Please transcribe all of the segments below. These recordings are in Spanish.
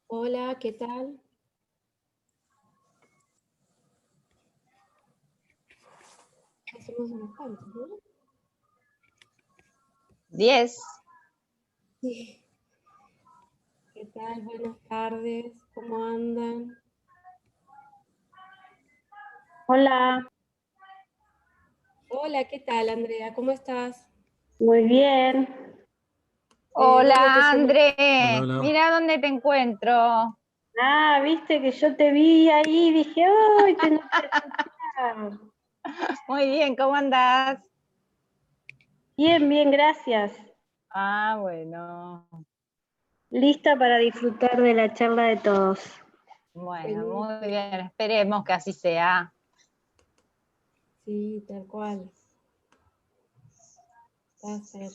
Hola, ¿qué tal? Ya somos unos cuantos, ¿no? 10. Sí. ¿Qué tal? Buenas tardes, ¿cómo andan? Hola, Hola, ¿qué tal, Andrea? ¿Cómo estás? muy bien. ¿Dónde te Hola, sumas? André. Hola, hola. Mira dónde te encuentro. Ah, viste que yo te vi ahí y dije, ¡ay, tengo que escuchar! Muy bien, ¿cómo andás? Bien, bien, gracias. Ah, bueno. Lista para disfrutar de la charla de todos. Bueno, muy Buenísimo. bien. Esperemos que así sea. Sí, tal cual. Va a ser.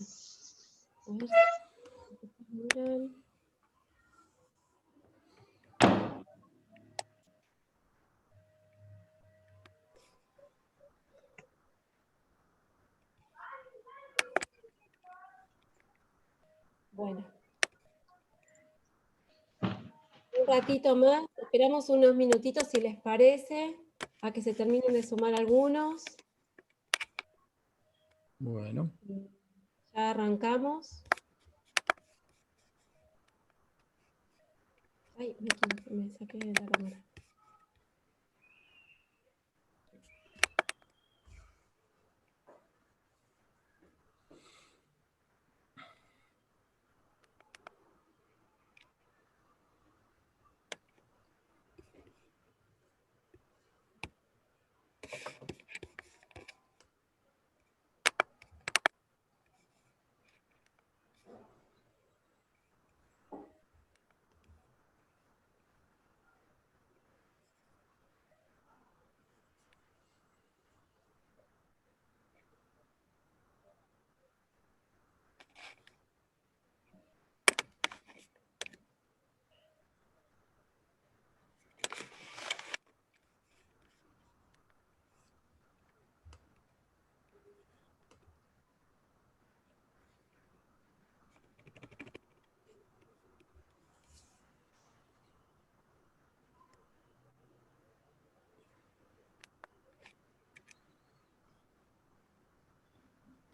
A ver si miran. Bueno, un ratito más, esperamos unos minutitos si les parece, a que se terminen de sumar algunos. Bueno, Ya arrancamos. Ay, me saqué de la cámara.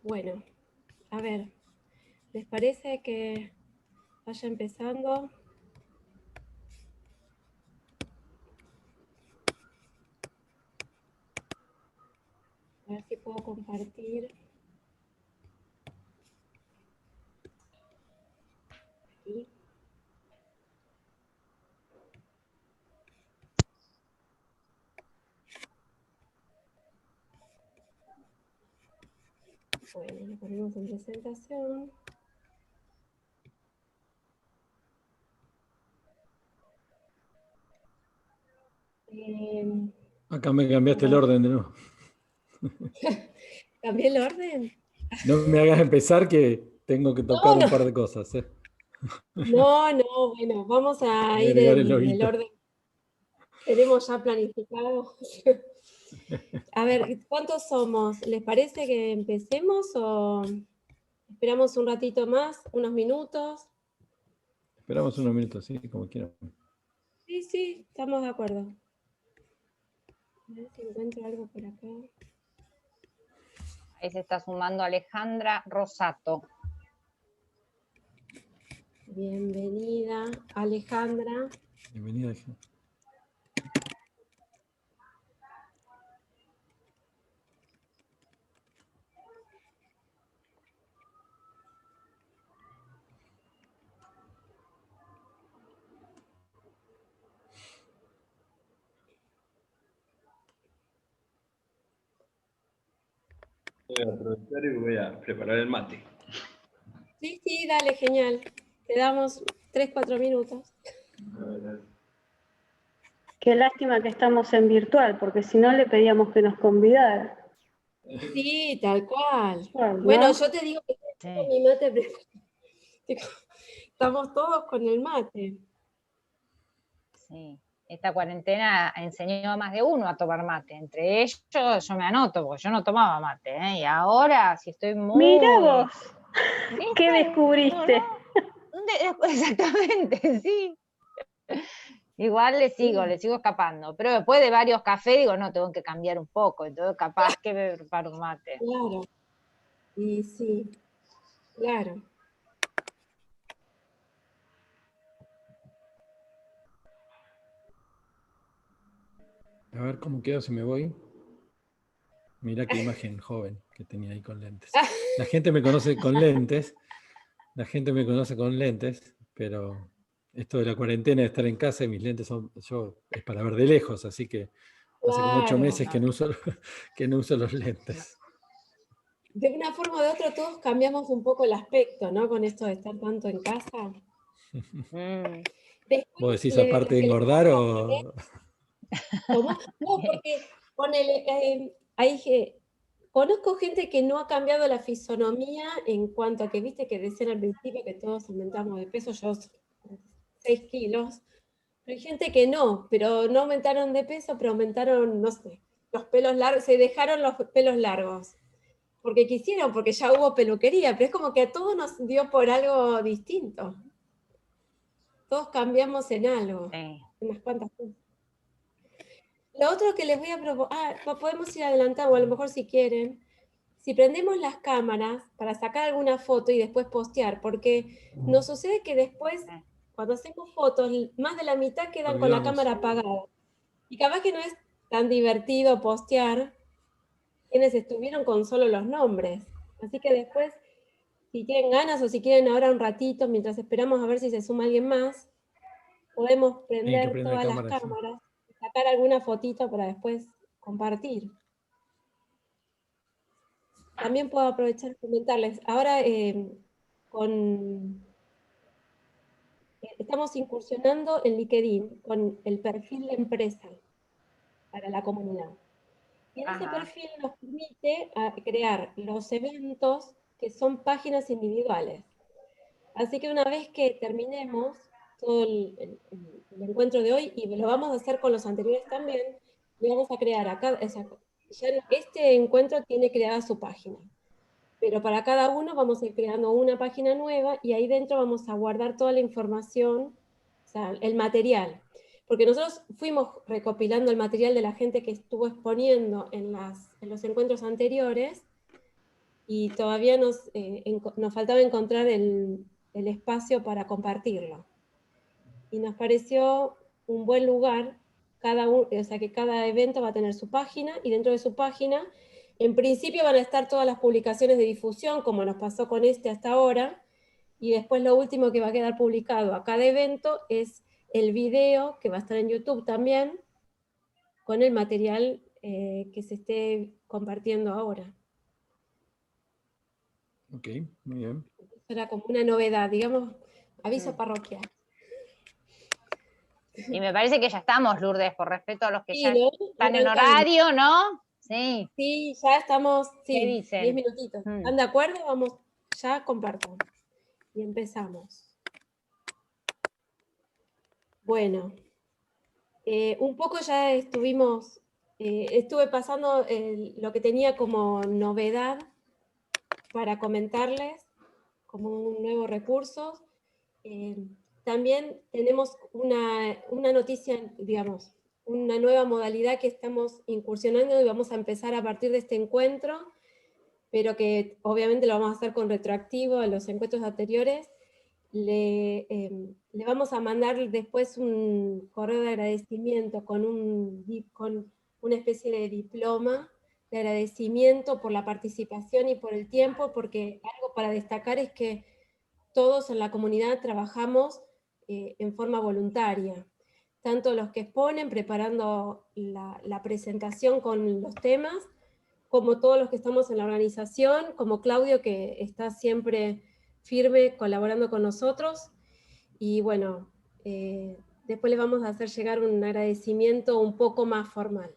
Bueno, a ver, ¿les parece que vaya empezando? A ver si puedo compartir. Aquí. Bueno, lo ponemos en presentación. acá me cambiaste el Bueno, orden de nuevo. ¿cambié el orden? No me hagas empezar que tengo que tocar No, un no, par de cosas. no, bueno, vamos a Voy a ir agregar el en el loguito. orden que tenemos ya planificado. A ver, ¿cuántos somos? ¿Les parece que empecemos o esperamos un ratito más, unos minutos? Esperamos unos minutos, sí, como quieran. Sí, sí, estamos de acuerdo. A ver si encuentro algo por acá. Ahí se está sumando Alejandra Rosato. Bienvenida, Alejandra. Bienvenida, Alejandra. Voy a aprovechar y voy a preparar el mate. Sí, sí, dale, genial. Te damos 3, 4 minutos. Qué lástima que estamos en virtual, porque si no le pedíamos que nos convidara. Sí, tal cual. ¿No? Bueno, yo te digo que estoy con Sí. mi mate preparado. Estamos todos con el mate. Sí. Esta cuarentena enseñó a más de uno a tomar mate. Entre ellos, yo me anoto, porque yo no tomaba mate, ¿eh? Y ahora, si estoy Mirá muy... vos, ¿Viste? ¿qué Digo, descubriste? ¿no? Exactamente, sí. Igual le sigo escapando. Pero después de varios cafés digo, no, tengo que cambiar un poco. Entonces capaz que me preparo un mate. Claro, y sí, claro. A ver cómo quedo si me voy. Mirá qué imagen joven que tenía ahí con lentes. La gente me conoce con lentes. La gente me conoce con lentes, pero esto de la cuarentena, de estar en casa, y mis lentes es para ver de lejos, así que hace como 8 Claro. meses que no uso, que no uso los lentes. De una forma o de otra todos cambiamos un poco el aspecto, ¿no? Con esto de estar tanto en casa. Después, ¿Vos decís lo aparte de que les engordar puedo o...? ¿cómo? No, porque ponele, conozco gente que no ha cambiado la fisonomía en cuanto a que, viste, que decían al principio que todos aumentamos de peso, yo 6 kilos, pero hay gente que no, pero no aumentaron de peso, pero aumentaron, no sé, los pelos largos, se dejaron los pelos largos, porque quisieron, porque ya hubo peluquería, pero es como que a todos nos dio por algo distinto. Todos cambiamos en algo, Sí. en unas cuantas cosas. Lo otro que les voy a proponer, podemos ir adelantando, o a lo mejor si quieren, si prendemos las cámaras para sacar alguna foto y después postear, porque nos sucede que después, cuando hacemos fotos, más de la mitad quedan con la Olvidamos. cámara apagada. Y capaz que no es tan divertido postear quienes estuvieron con solo los nombres. Así que después, si tienen ganas o si quieren ahora un ratito, mientras esperamos a ver si se suma alguien más, podemos Que prender prenda todas las cámara, sí. cámaras y sacar alguna fotito para después compartir. También puedo aprovechar y comentarles, ahora estamos incursionando en LinkedIn con el perfil de empresa para la comunidad. Y en ese Ajá. perfil nos permite crear los eventos que son páginas individuales. Así que una vez que terminemos todo el encuentro de hoy, y lo vamos a hacer con los anteriores también, le vamos a crear acá, ya este encuentro tiene creada su página, pero para cada uno vamos a ir creando una página nueva y ahí dentro vamos a guardar toda la información, o sea, el material. Porque nosotros fuimos recopilando el material de la gente que estuvo exponiendo en los encuentros anteriores y todavía nos faltaba encontrar el espacio para compartirlo. Y nos pareció un buen lugar, o sea, que cada evento va a tener su página, y dentro de su página, en principio van a estar todas las publicaciones de difusión, como nos pasó con este hasta ahora, y después lo último que va a quedar publicado a cada evento es el video, que va a estar en YouTube también, con el material que se esté compartiendo ahora. Ok, muy bien. Eso era como una novedad, digamos, aviso parroquial. Y me parece que ya estamos, Lourdes, por respeto a los que Sí, ya ¿no? están en Arrancamos. horario, ¿no? Sí. Sí, ya estamos, ¿Qué sí, dicen? 10 minutitos. ¿Están de acuerdo? Vamos, ya comparto. Y empezamos. Bueno, un poco ya estuve pasando lo que tenía como novedad para comentarles, como un nuevo recurso. También tenemos una noticia, digamos, una nueva modalidad que estamos incursionando y vamos a empezar a partir de este encuentro, pero que obviamente lo vamos a hacer con retroactivo a los encuentros anteriores. Le vamos a mandar después un correo de agradecimiento con una especie de diploma de agradecimiento por la participación y por el tiempo, porque algo para destacar es que todos en la comunidad trabajamos en forma voluntaria, tanto los que exponen preparando la presentación con los temas, como todos los que estamos en la organización, como Claudio, que está siempre firme colaborando con nosotros. Y bueno, después les vamos a hacer llegar un agradecimiento un poco más formal.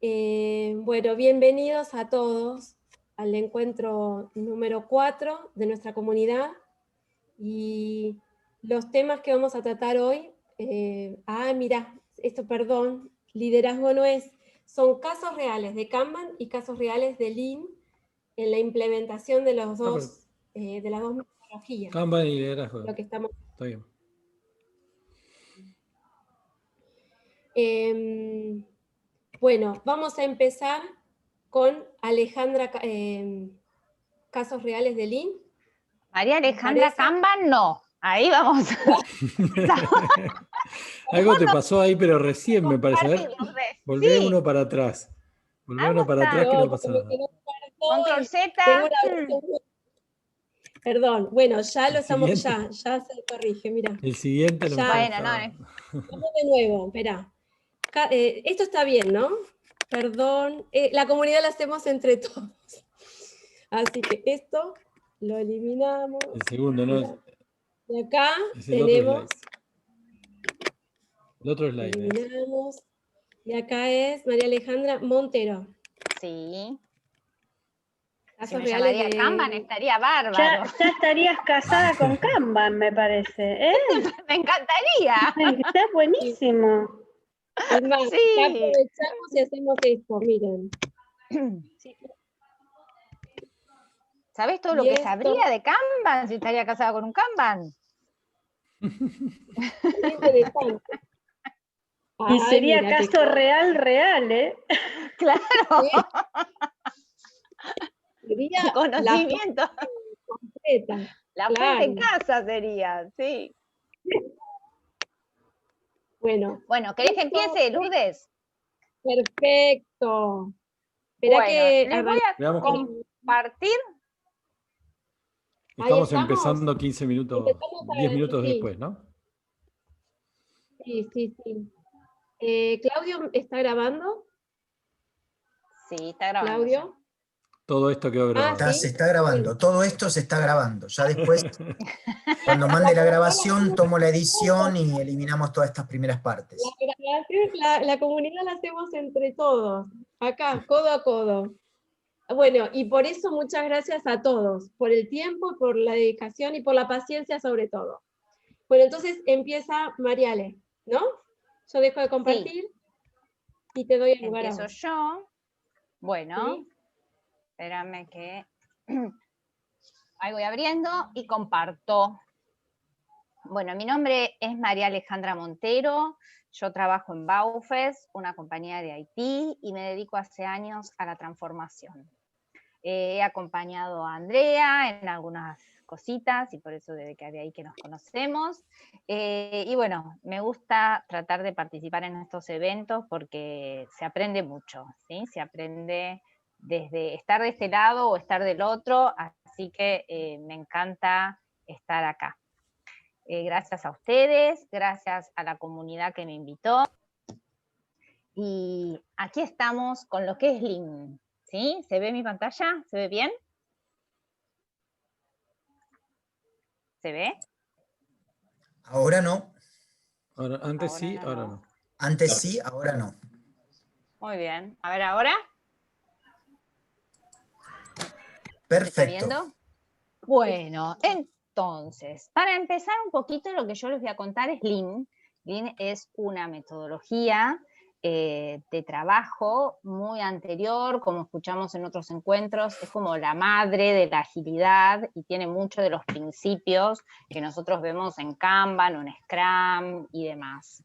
Bueno, bienvenidos a todos al encuentro número 4 de nuestra comunidad. Y los temas que vamos a tratar hoy, mira, perdón, liderazgo no es, son casos reales de Kanban y casos reales de Lean en la implementación de los dos, de las dos metodologías. Kanban y liderazgo. Lo que estamos... Está bien. Bueno, vamos a empezar con Alejandra, casos reales de Lean. María Alejandra parece? Kanban, no. Ahí vamos. Algo te pasó ahí, pero recién me parece. A ver, Compartir, Lourdes. volvé Sí, uno para atrás. Volvé algo uno para está. atrás que no No, pasa porque me nada. quedó corto Control y Z. tengo una voz. Perdón, bueno, ya lo El estamos, siguiente. ya se corrige, mira. El siguiente a lo mejor Ya, Bueno, no, estaba. vamos de nuevo, espera. Esto está bien, ¿no? Perdón, la comunidad la hacemos entre todos. Así que esto lo eliminamos. El segundo, ¿no? Mira. Y acá Es el otro slide. tenemos, El otro slide. eliminamos. Y acá es María Alejandra Montero. Sí. Si Casos me reales llamaría de... Kanban estaría bárbaro. Ya estarías casada con Kanban, me parece. ¿Eh? Me encantaría. Está buenísimo. Es más, Sí. ya aprovechamos y hacemos esto, miren. ¿Sabés todo Y lo que esto- sabría de Kanban si estaría casada con un Kanban? Muy interesante. Y Ay, sería mira qué caso real, ¿eh? Claro. sería la Conocimiento. fuente completa. La Claro. fuente en casa sería, sí. Bueno, Bueno, ¿querés que empiece, Lourdes? perfecto. Espera Bueno, que les voy a Veamos cómo. compartir. Ahí Estamos estamos. empezando 15 minutos, Empezamos 10 minutos sí. después, ¿no? Sí. ¿Claudio está grabando? Sí, está grabando. ¿Claudio? Todo esto quedó grabado. ¿sí? Se está grabando, todo esto se está grabando. Ya después, cuando mande la grabación, tomo la edición y eliminamos todas estas primeras partes. La comunidad la hacemos entre todos, acá, codo a codo. Bueno, y por eso muchas gracias a todos, por el tiempo, por la dedicación y por la paciencia sobre todo. Bueno, entonces empieza Mariale, ¿no? Yo dejo de compartir y te doy el lugar a Empiezo vos. yo. Bueno, ¿Sí? espérame que ahí voy abriendo y comparto. Bueno, mi nombre es María Alejandra Montero, yo trabajo en Baufes, una compañía de Haití, y me dedico hace años a la transformación. He acompañado a Andrea en algunas cositas, y por eso desde que de ahí que nos conocemos. Y bueno, me gusta tratar de participar en estos eventos porque se aprende mucho, ¿sí? Se aprende desde estar de este lado o estar del otro, así que me encanta estar acá. Gracias a ustedes, gracias a la comunidad que me invitó. Y aquí estamos con lo que es Lean. ¿Sí? ¿Se ve mi pantalla? ¿Se ve bien? ¿Se ve? Ahora no. Antes sí, ahora no. Antes sí, ahora no. Muy bien. A ver, ¿ahora? Perfecto. ¿Se está viendo? Bueno, entonces, para empezar un poquito, lo que yo les voy a contar es Lean. Lean es una metodología de trabajo muy anterior, como escuchamos en otros encuentros, es como la madre de la agilidad y tiene muchos de los principios que nosotros vemos en Kanban o en Scrum y demás.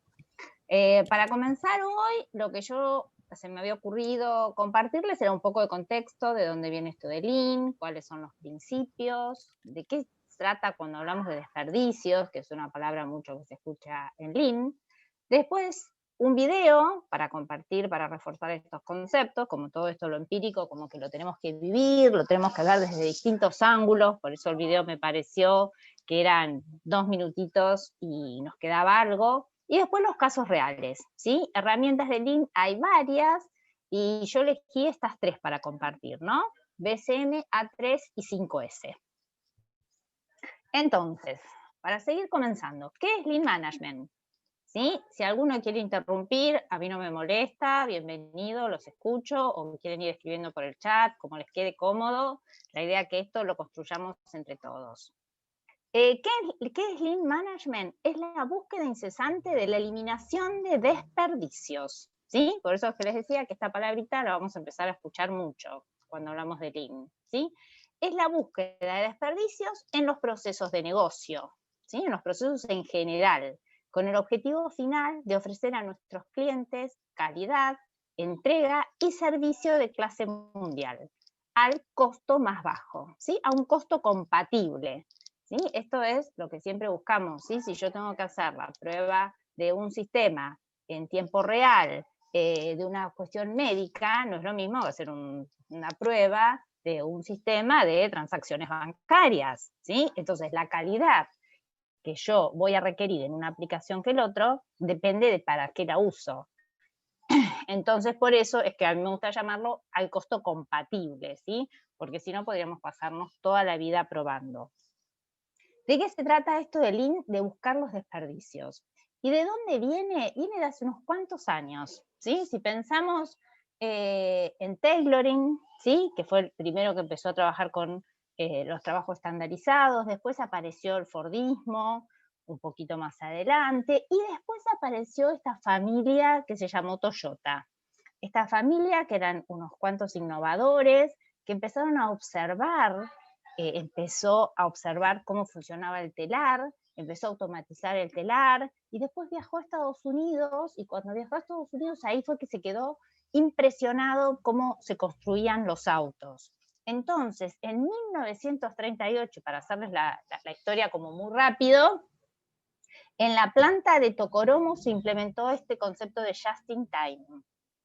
Para comenzar hoy, lo que se me había ocurrido compartirles era un poco de contexto de dónde viene esto de Lean, cuáles son los principios, de qué se trata cuando hablamos de desperdicios, que es una palabra mucho que se escucha en Lean. Después, un video para compartir, para reforzar estos conceptos, como todo esto lo empírico, como que lo tenemos que vivir, lo tenemos que ver desde distintos ángulos, por eso el video me pareció que eran 2 minutitos y nos quedaba algo. Y después los casos reales, ¿sí? Herramientas de Lean hay varias, y yo elegí estas 3 para compartir, ¿no? BCM, A3 y 5S. Entonces, para seguir comenzando, ¿qué es Lean Management? ¿Sí? Si alguno quiere interrumpir, a mí no me molesta, bienvenido, los escucho, o me quieren ir escribiendo por el chat, como les quede cómodo. La idea es que esto lo construyamos entre todos. ¿Qué es Lean Management? Es la búsqueda incesante de la eliminación de desperdicios, ¿sí? Por eso es que les decía que esta palabrita la vamos a empezar a escuchar mucho cuando hablamos de Lean, ¿sí? Es la búsqueda de desperdicios en los procesos de negocio, ¿sí? En los procesos en general, con el objetivo final de ofrecer a nuestros clientes calidad, entrega y servicio de clase mundial, al costo más bajo, ¿sí? A un costo compatible, ¿sí? Esto es lo que siempre buscamos, ¿sí? Si yo tengo que hacer la prueba de un sistema en tiempo real, de una cuestión médica, no es lo mismo hacer una prueba de un sistema de transacciones bancarias, ¿sí? Entonces la calidad que yo voy a requerir en una aplicación que el otro depende de para qué la uso. Entonces, por eso es que a mí me gusta llamarlo al costo compatible, ¿sí? Porque si no, podríamos pasarnos toda la vida probando. ¿De qué se trata esto de Lean? De buscar los desperdicios. ¿Y de dónde viene? Viene de hace unos cuantos años, ¿sí? Si pensamos en tailoring, ¿sí? Que fue el primero que empezó a trabajar con los trabajos estandarizados, después apareció el Fordismo, un poquito más adelante, y después apareció esta familia que se llamó Toyota. Esta familia que eran unos cuantos innovadores que empezaron a observar, empezó a observar cómo funcionaba el telar, empezó a automatizar el telar, y después viajó a Estados Unidos, y cuando viajó a Estados Unidos ahí fue que se quedó impresionado cómo se construían los autos. Entonces, en 1938, para hacerles la historia como muy rápido, en la planta de Tokoromo se implementó este concepto de just in time,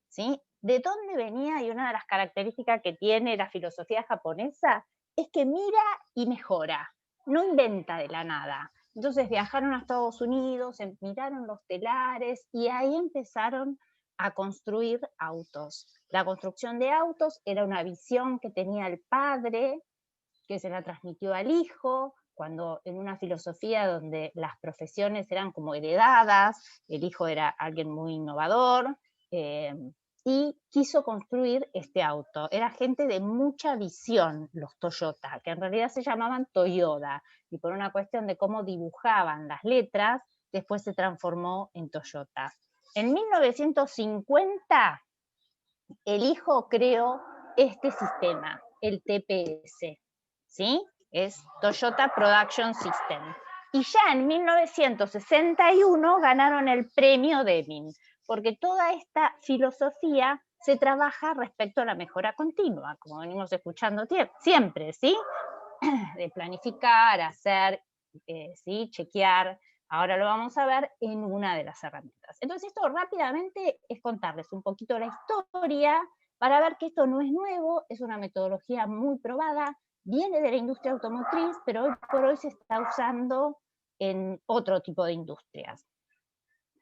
¿sí? ¿De dónde venía? Y una de las características que tiene la filosofía japonesa es que mira y mejora, no inventa de la nada. Entonces viajaron a Estados Unidos, miraron los telares y ahí empezaron a construir autos. La construcción de autos era una visión que tenía el padre, que se la transmitió al hijo, cuando en una filosofía donde las profesiones eran como heredadas, el hijo era alguien muy innovador, y quiso construir este auto. Era gente de mucha visión, los Toyota, que en realidad se llamaban Toyoda, y por una cuestión de cómo dibujaban las letras, después se transformó en Toyota. En 1950, el hijo creó este sistema, el TPS, ¿sí? Es Toyota Production System. Y ya en 1961 ganaron el premio Deming, porque toda esta filosofía se trabaja respecto a la mejora continua, como venimos escuchando siempre, ¿sí? De planificar, hacer, ¿sí? Chequear. Ahora lo vamos a ver en una de las herramientas. Entonces esto rápidamente es contarles un poquito la historia para ver que esto no es nuevo, es una metodología muy probada, viene de la industria automotriz, pero hoy por hoy se está usando en otro tipo de industrias,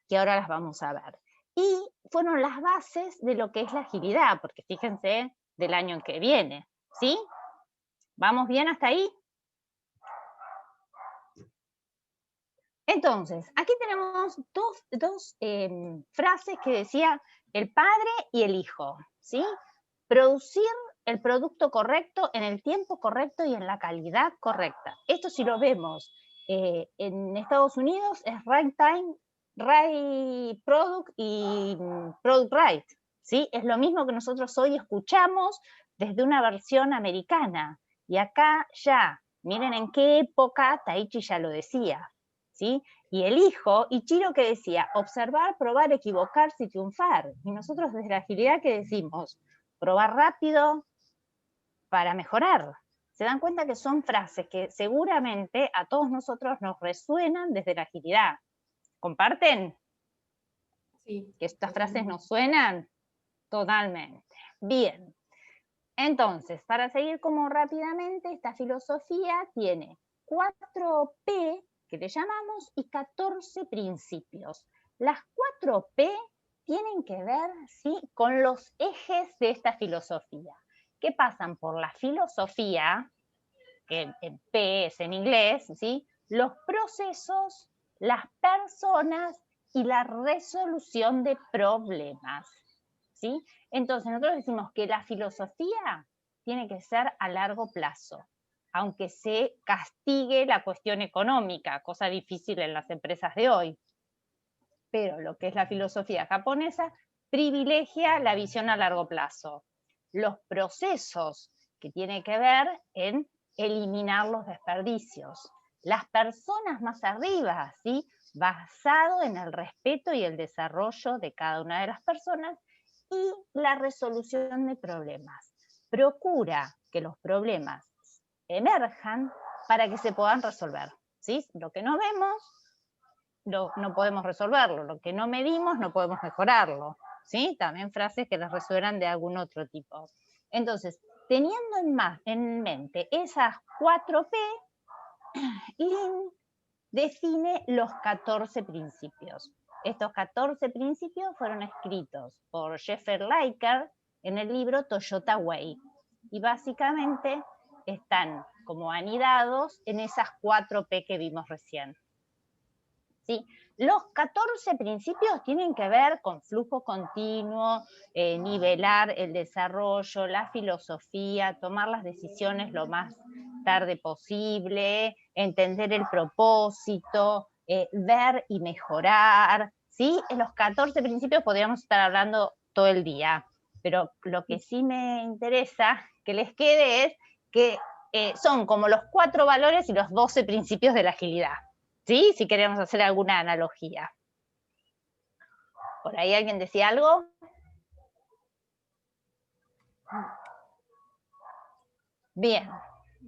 que ahora las vamos a ver. Y fueron las bases de lo que es la agilidad, porque fíjense del año que viene, ¿sí? ¿Vamos bien hasta ahí? Entonces, aquí tenemos dos frases que decía el padre y el hijo, ¿sí? Producir el producto correcto en el tiempo correcto y en la calidad correcta. Esto si lo vemos en Estados Unidos es right time, right product y product right, ¿sí? Es lo mismo que nosotros hoy escuchamos desde una versión americana. Y acá ya, miren en qué época Taichi ya lo decía, ¿sí? Y el hijo, Ichiro, que decía, observar, probar, equivocarse y triunfar. Y nosotros desde la agilidad que decimos, probar rápido para mejorar. Se dan cuenta que son frases que seguramente a todos nosotros nos resuenan desde la agilidad. ¿Comparten? Sí. ¿Que estas frases nos suenan? Totalmente. Bien. Entonces, para seguir como rápidamente, esta filosofía tiene 4P, que le llamamos, y 14 principios. Las 4P tienen que ver, ¿sí?, con los ejes de esta filosofía, que pasan por la filosofía, que en P es en inglés, ¿sí?, los procesos, las personas y la resolución de problemas, ¿sí? Entonces nosotros decimos que la filosofía tiene que ser a largo plazo, aunque se castigue la cuestión económica, cosa difícil en las empresas de hoy. Pero lo que es la filosofía japonesa privilegia la visión a largo plazo. Los procesos que tienen que ver en eliminar los desperdicios. las personas más arriba, ¿sí? Basado en el respeto y el desarrollo de cada una de las personas y la resolución de problemas. Procura que los problemas emerjan para que se puedan resolver, ¿sí? Lo que no vemos, no podemos resolverlo, lo que no medimos, no podemos mejorarlo, ¿sí? También frases que les resuenan de algún otro tipo. Entonces, teniendo en mente esas 4P, Lean define los 14 principios. Estos 14 principios fueron escritos por Jeffrey Liker en el libro Toyota Way. Y básicamente están como anidados en esas 4P que vimos recién. ¿Sí? Los 14 principios tienen que ver con flujo continuo, nivelar el desarrollo, la filosofía, tomar las decisiones lo más tarde posible, entender el propósito, ver y mejorar, ¿sí? En los 14 principios podríamos estar hablando todo el día, pero lo que sí me interesa que les quede es que son como los 4 valores y los 12 principios de la agilidad, ¿sí? Si queremos hacer alguna analogía. ¿Por ahí alguien decía algo? Bien.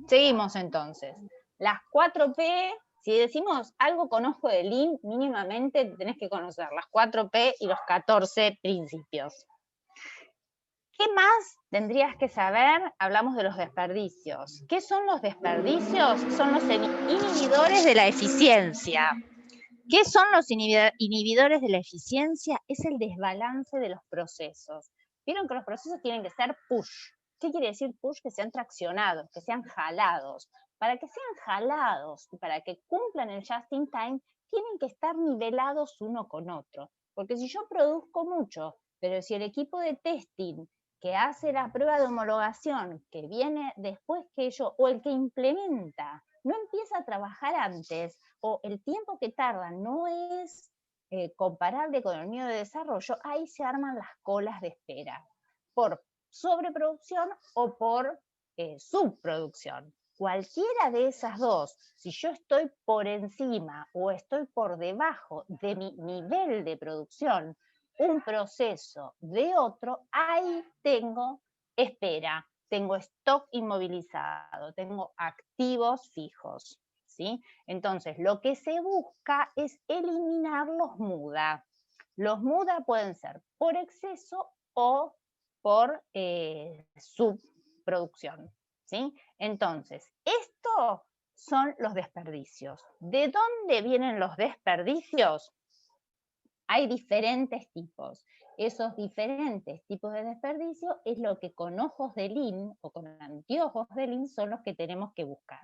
Seguimos entonces. Las 4P, si decimos algo con ojo de Lean, mínimamente tenés que conocer las 4P y los 14 principios. ¿Qué más tendrías que saber? Hablamos de los desperdicios. ¿Qué son los desperdicios? Son los inhibidores de la eficiencia. ¿Qué son los inhibidores de la eficiencia? Es el desbalance de los procesos. Vieron que los procesos tienen que ser push. ¿Qué quiere decir push? Que sean traccionados, que sean jalados. Para que sean jalados y para que cumplan el just in time, tienen que estar nivelados uno con otro. Porque si yo produzco mucho, pero si el equipo de testing que hace la prueba de homologación, que viene después que yo, o el que implementa, no empieza a trabajar antes, o el tiempo que tarda no es comparable con el mío de desarrollo, ahí se arman las colas de espera. Por sobreproducción o por subproducción. Cualquiera de esas dos, si yo estoy por encima o estoy por debajo de mi nivel de producción, un proceso de otro, ahí tengo espera, tengo stock inmovilizado, tengo activos fijos, ¿sí? Entonces, lo que se busca es eliminar los muda. Los muda pueden ser por exceso o por subproducción, ¿sí? Entonces, estos son los desperdicios. ¿De dónde vienen los desperdicios? Hay diferentes tipos. Esos diferentes tipos de desperdicio es lo que con ojos de Lean o con anteojos de Lean son los que tenemos que buscar.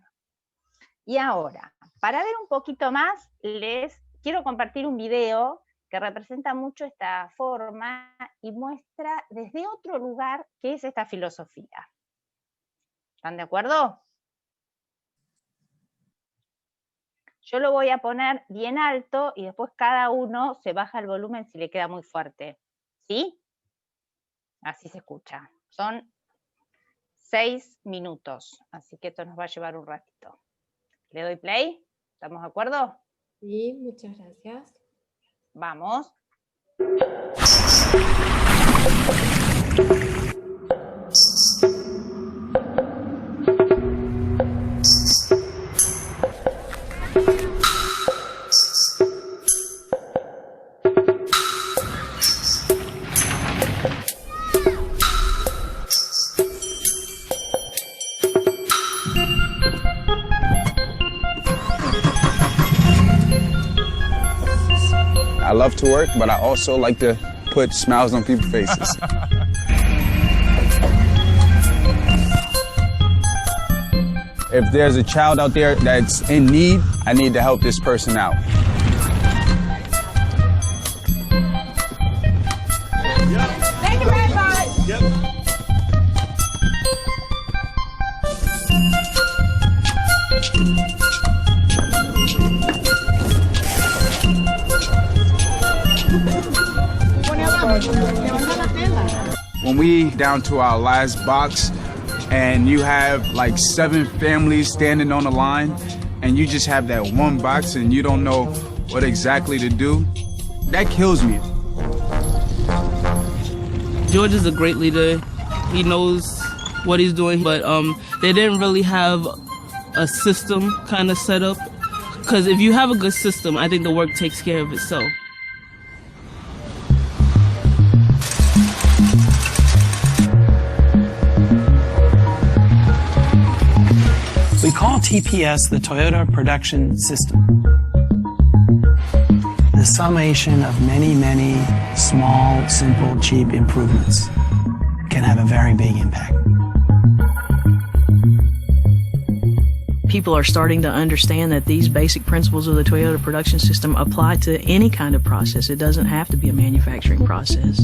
Y ahora, para ver un poquito más, les quiero compartir un video que representa mucho esta forma y muestra desde otro lugar qué es esta filosofía. ¿Están de acuerdo? Yo lo voy a poner bien alto y después cada uno se baja el volumen si le queda muy fuerte. ¿Sí? Así se escucha. Son 6 minutos, así que esto nos va a llevar un ratito. ¿Le doy play? ¿Estamos de acuerdo? Sí, muchas gracias. Vamos. I love to work, but I also like to put smiles on people's faces. If there's a child out there that's in need, I need to help this person out. Thank you very much. Yep. When we down to our last box and you have like 7 families standing on the line and you just have that one box and you don't know what exactly to do, that kills me. George is a great leader. He knows what he's doing, but they didn't really have a system kind of set up. Because if you have a good system, I think the work takes care of itself. We call TPS the Toyota Production System. The summation of many, many small, simple, cheap improvements can have a very big impact. People are starting to understand that these basic principles of the Toyota Production System apply to any kind of process. It doesn't have to be a manufacturing process.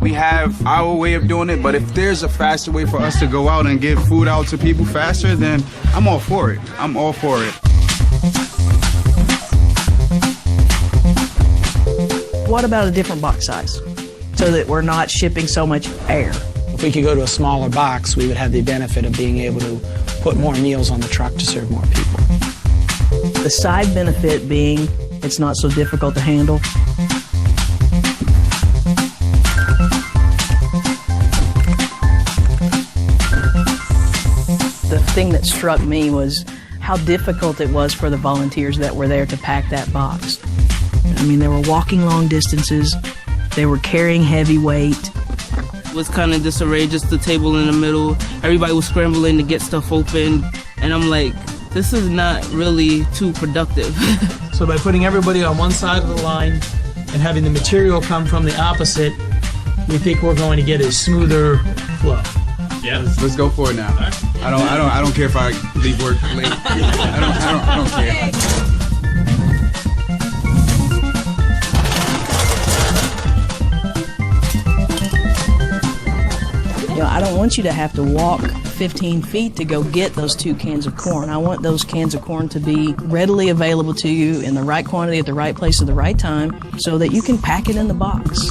We have our way of doing it, but if there's a faster way for us to go out and give food out to people faster, then I'm all for it. I'm all for it. What about a different box size so that we're not shipping so much air? If we could go to a smaller box, we would have the benefit of being able to put more meals on the truck to serve more people. The side benefit being it's not so difficult to handle. The thing that struck me was how difficult it was for the volunteers that were there to pack that box. I mean, they were walking long distances, they were carrying heavy weight. It was kind of disarray, just the table in the middle. Everybody was scrambling to get stuff open. And I'm like, this is not really too productive. So by putting everybody on one side of the line and having the material come from the opposite, we think we're going to get a smoother flow. Yeah, let's go for it now. I don't care if I leave work late. I don't care. You know, I don't want you to have to walk 15 feet to go get those 2 cans of corn. I want those cans of corn to be readily available to you in the right quantity at the right place at the right time so that you can pack it in the box.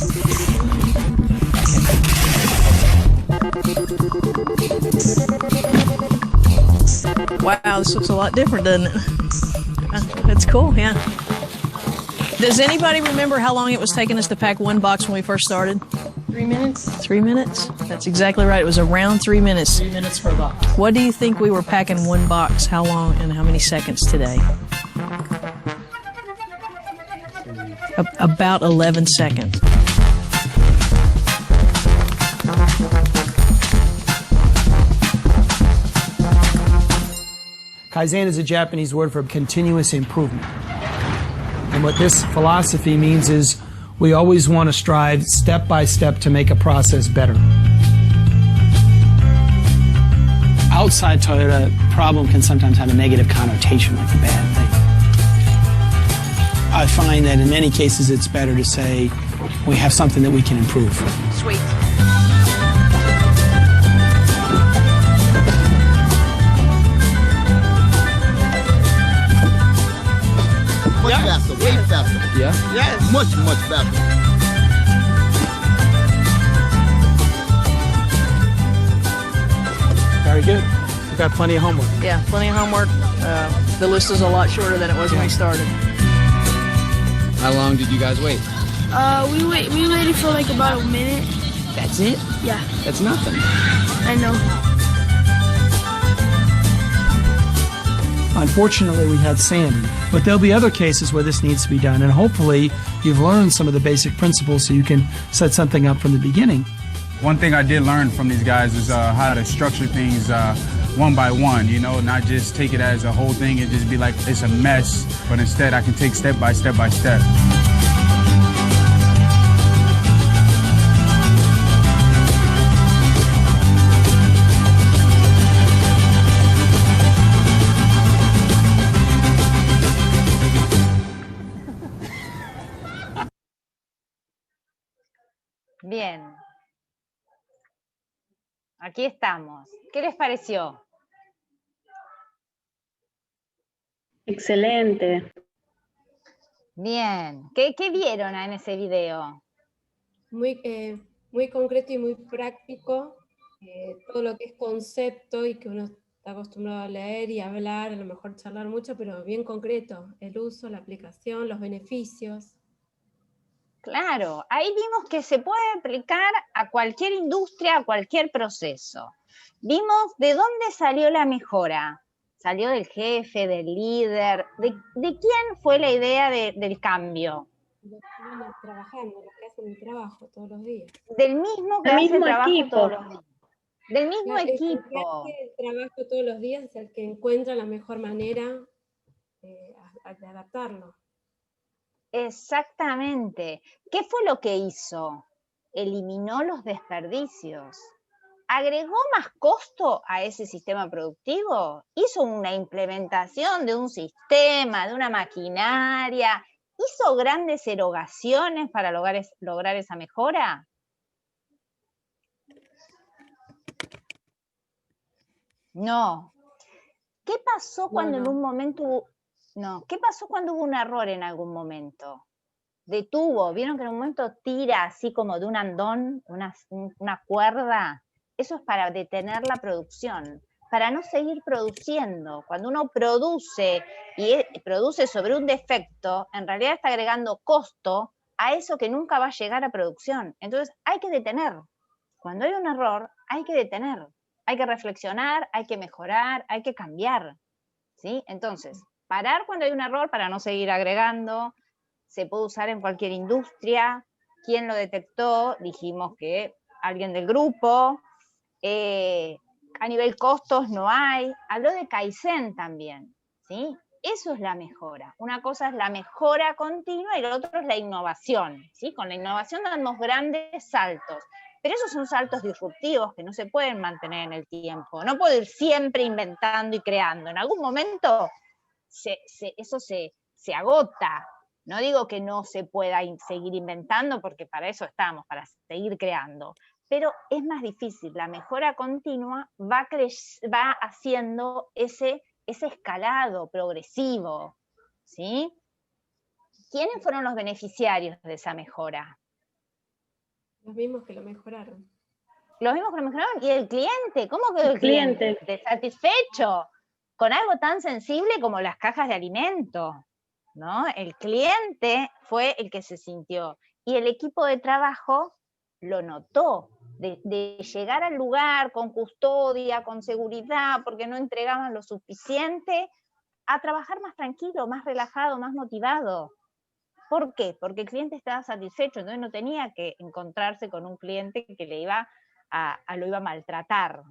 Wow, this looks a lot different, doesn't it? That's cool, yeah. Does anybody remember how long it was taking us to pack one box when we first started? 3 minutes. 3 minutes? That's exactly right. It was around 3 minutes. 3 minutes per box. What do you think we were packing one box? How long and how many seconds today? About 11 seconds. Kaizen is a Japanese word for continuous improvement. And what this philosophy means is we always want to strive step by step to make a process better. Outside Toyota, problem can sometimes have a negative connotation, like a bad thing. I find that in many cases it's better to say we have something that we can improve. Sweet. Much faster, way faster. Yeah? Yes. Much faster. Very good. We've got plenty of homework. Yeah, plenty of homework. The list is a lot shorter than it was when we started. How long did you guys wait? We waited for like about a minute. That's it? Yeah. That's nothing. I know. Unfortunately, we had Sandy, but there'll be other cases where this needs to be done, and hopefully you've learned some of the basic principles so you can set something up from the beginning. One thing I did learn from these guys is how to structure things one by one, you know, not just take it as a whole thing and just be like, it's a mess, but instead I can take step by step by step. Bien. Aquí estamos. ¿Qué les pareció? Excelente. Bien. ¿Qué vieron en ese video? Muy concreto y muy práctico. todo lo que es concepto y que uno está acostumbrado a leer y hablar, a lo mejor charlar mucho, pero bien concreto, el uso, la aplicación, los beneficios. Claro, ahí vimos que se puede aplicar a cualquier industria, a cualquier proceso. Vimos de dónde salió la mejora. Salió del jefe, del líder. ¿De quién fue la idea del cambio? Los que van trabajando, los que hacen el trabajo todos los días. Del mismo que El hace el mismo trabajo equipo. todos los días. Del mismo Claro, el que equipo. hace el trabajo todos los días es el que encuentra la mejor manera de adaptarlo. Exactamente. ¿Qué fue lo que hizo? Eliminó los desperdicios. ¿Agregó más costo a ese sistema productivo? ¿Hizo una implementación de un sistema, de una maquinaria? ¿Hizo grandes erogaciones para lograr esa mejora? No. ¿Qué pasó cuando en un momento hubo... No, ¿qué pasó cuando hubo un error en algún momento? Detuvo, ¿vieron que en un momento tira así como de un andón, una cuerda? Eso es para detener la producción, para no seguir produciendo. Cuando uno produce y produce sobre un defecto, en realidad está agregando costo a eso que nunca va a llegar a producción. Entonces hay que detener. Cuando hay un error, hay que detener. Hay que reflexionar, hay que mejorar, hay que cambiar. ¿Sí? Entonces, parar cuando hay un error para no seguir agregando. Se puede usar en cualquier industria. ¿Quién lo detectó? Dijimos que alguien del grupo. A nivel costos no hay. Habló de Kaizen también, ¿sí? Eso es la mejora. Una cosa es la mejora continua y lo otro es la innovación, ¿sí? Con la innovación damos grandes saltos, pero esos son saltos disruptivos que no se pueden mantener en el tiempo. No puedo ir siempre inventando y creando. En algún momento eso se agota. No digo que no se pueda seguir inventando, porque para eso estamos, para seguir creando. Pero es más difícil. La mejora continua va haciendo ese escalado progresivo, ¿sí? ¿Quiénes fueron los beneficiarios de esa mejora? Los mismos que lo mejoraron. Los mismos que lo mejoraron. ¿Y el cliente? ¿Cómo quedó el cliente? ¿Satisfecho? Con algo tan sensible como las cajas de alimento, ¿no? El cliente fue el que se sintió. Y el equipo de trabajo lo notó. De llegar al lugar con custodia, con seguridad, porque no entregaban lo suficiente, a trabajar más tranquilo, más relajado, más motivado. ¿Por qué? Porque el cliente estaba satisfecho, entonces no tenía que encontrarse con un cliente que lo iba a maltratar,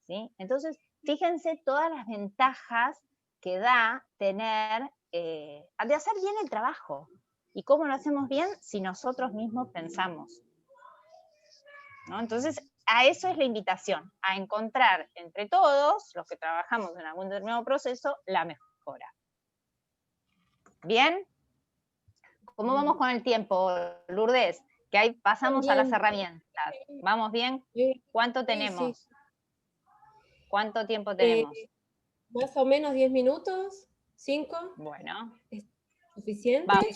¿sí? Entonces, fíjense todas las ventajas que da tener, de hacer bien el trabajo. ¿Y cómo lo hacemos bien? Si nosotros mismos pensamos, ¿no? Entonces, a eso es la invitación, a encontrar entre todos, los que trabajamos en algún determinado proceso, la mejora. ¿Bien? ¿Cómo vamos con el tiempo, Lourdes? Que ahí pasamos a las herramientas. ¿Vamos bien? ¿Cuánto tenemos? Sí. ¿Cuánto tiempo tenemos? Más o menos 10 minutos, 5. Bueno. ¿Es suficiente? Vamos.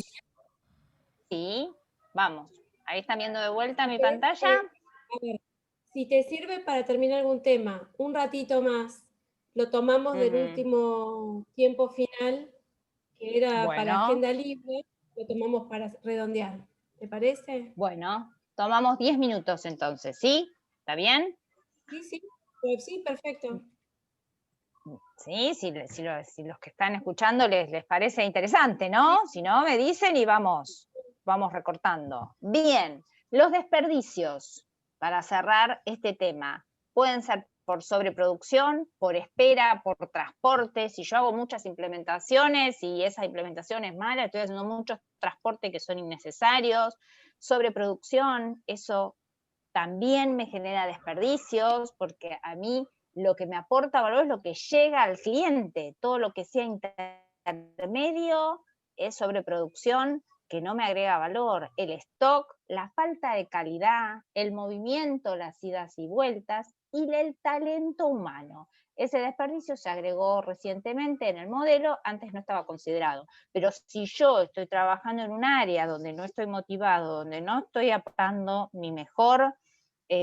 Sí, vamos. Ahí están viendo de vuelta mi pantalla. A ver, si te sirve para terminar algún tema, un ratito más, lo tomamos del último tiempo final, que era para agenda libre, lo tomamos para redondear. ¿Te parece? Bueno, tomamos 10 minutos entonces, ¿sí? ¿Está bien? Sí, perfecto. Sí, si los que están escuchando les parece interesante, ¿no? Si no, me dicen y vamos recortando. Bien, los desperdicios, para cerrar este tema, pueden ser por sobreproducción, por espera, por transporte. Si yo hago muchas implementaciones y esa implementación es mala, estoy haciendo muchos transportes que son innecesarios. Sobreproducción, eso también me genera desperdicios, porque a mí lo que me aporta valor es lo que llega al cliente. Todo lo que sea intermedio es sobreproducción que no me agrega valor. El stock, la falta de calidad, el movimiento, las idas y vueltas y el talento humano. Ese desperdicio se agregó recientemente en el modelo, antes no estaba considerado. Pero si yo estoy trabajando en un área donde no estoy motivado, donde no estoy aportando mi mejor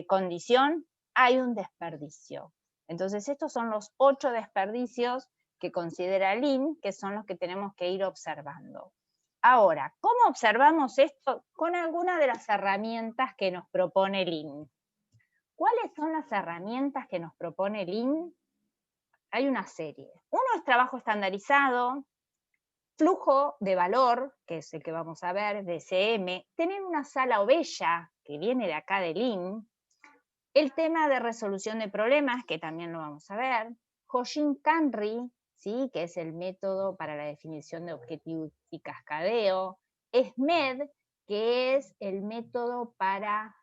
condición, hay un desperdicio. Entonces, estos son los 8 desperdicios que considera Lean, que son los que tenemos que ir observando. Ahora, ¿cómo observamos esto? Con algunas de las herramientas que nos propone Lean. ¿Cuáles son las herramientas que nos propone Lean? Hay una serie. Uno es trabajo estandarizado, flujo de valor, que es el que vamos a ver, BCM, tener una sala ovella, que viene de acá de Lean, el tema de resolución de problemas, que también lo vamos a ver, Hoshin-Kanri, ¿sí? Que es el método para la definición de objetivos y cascadeo, SMED, que es el método para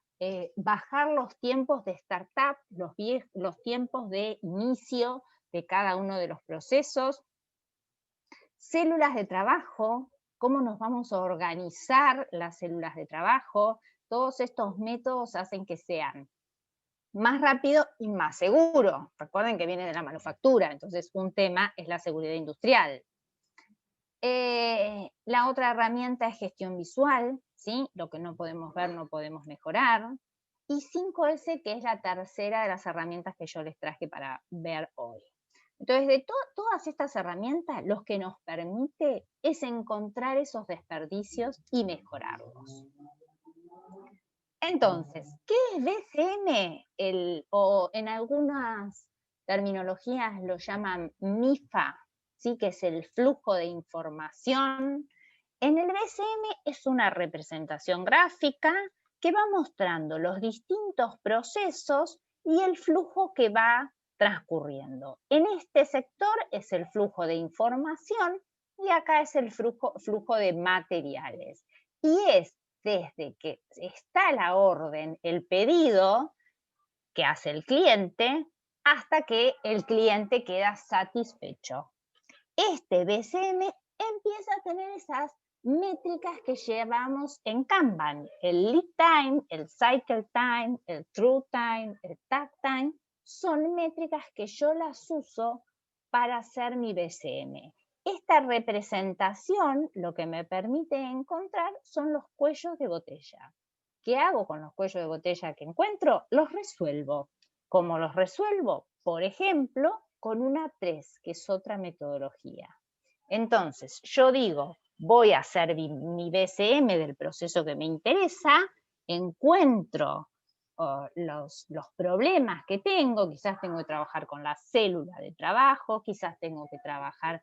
bajar los tiempos de startup, los tiempos de inicio de cada uno de los procesos, células de trabajo, cómo nos vamos a organizar las células de trabajo. Todos estos métodos hacen que sean más rápido y más seguro. Recuerden que viene de la manufactura, entonces un tema es la seguridad industrial. La otra herramienta es gestión visual, ¿sí? Lo que no podemos ver no podemos mejorar. Y 5S, que es la tercera de las herramientas que yo les traje para ver hoy. Entonces, de todas estas herramientas, lo que nos permite es encontrar esos desperdicios y mejorarlos. Entonces, ¿qué es BCM? O en algunas terminologías lo llaman MIFA, ¿sí? Que es el flujo de información. En el BCM es una representación gráfica que va mostrando los distintos procesos y el flujo que va transcurriendo. En este sector es el flujo de información y acá es el flujo de materiales. Y es desde que está la orden, el pedido que hace el cliente, hasta que el cliente queda satisfecho. Este BCM empieza a tener esas métricas que llevamos en Kanban, el lead time, el cycle time, el true time, el takt time, son métricas que yo las uso para hacer mi BCM. Esta representación lo que me permite encontrar son los cuellos de botella. ¿Qué hago con los cuellos de botella que encuentro? Los resuelvo. ¿Cómo los resuelvo? Por ejemplo, con una 3, que es otra metodología. Entonces, yo digo, voy a hacer mi BCM del proceso que me interesa, encuentro los problemas que tengo, quizás tengo que trabajar con la célula de trabajo, quizás tengo que trabajar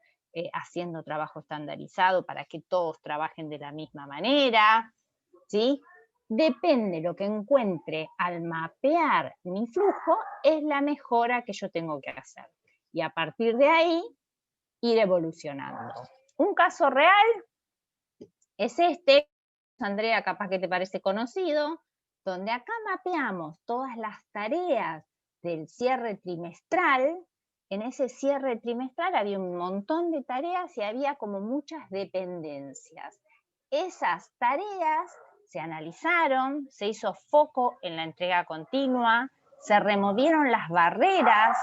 haciendo trabajo estandarizado para que todos trabajen de la misma manera, ¿sí? Depende lo que encuentre al mapear mi flujo, es la mejora que yo tengo que hacer. Y a partir de ahí, ir evolucionando. Un caso real es este, Andrea, capaz que te parece conocido, donde acá mapeamos todas las tareas del cierre trimestral. En ese cierre trimestral había un montón de tareas y había como muchas dependencias. Esas tareas se analizaron, se hizo foco en la entrega continua, se removieron las barreras,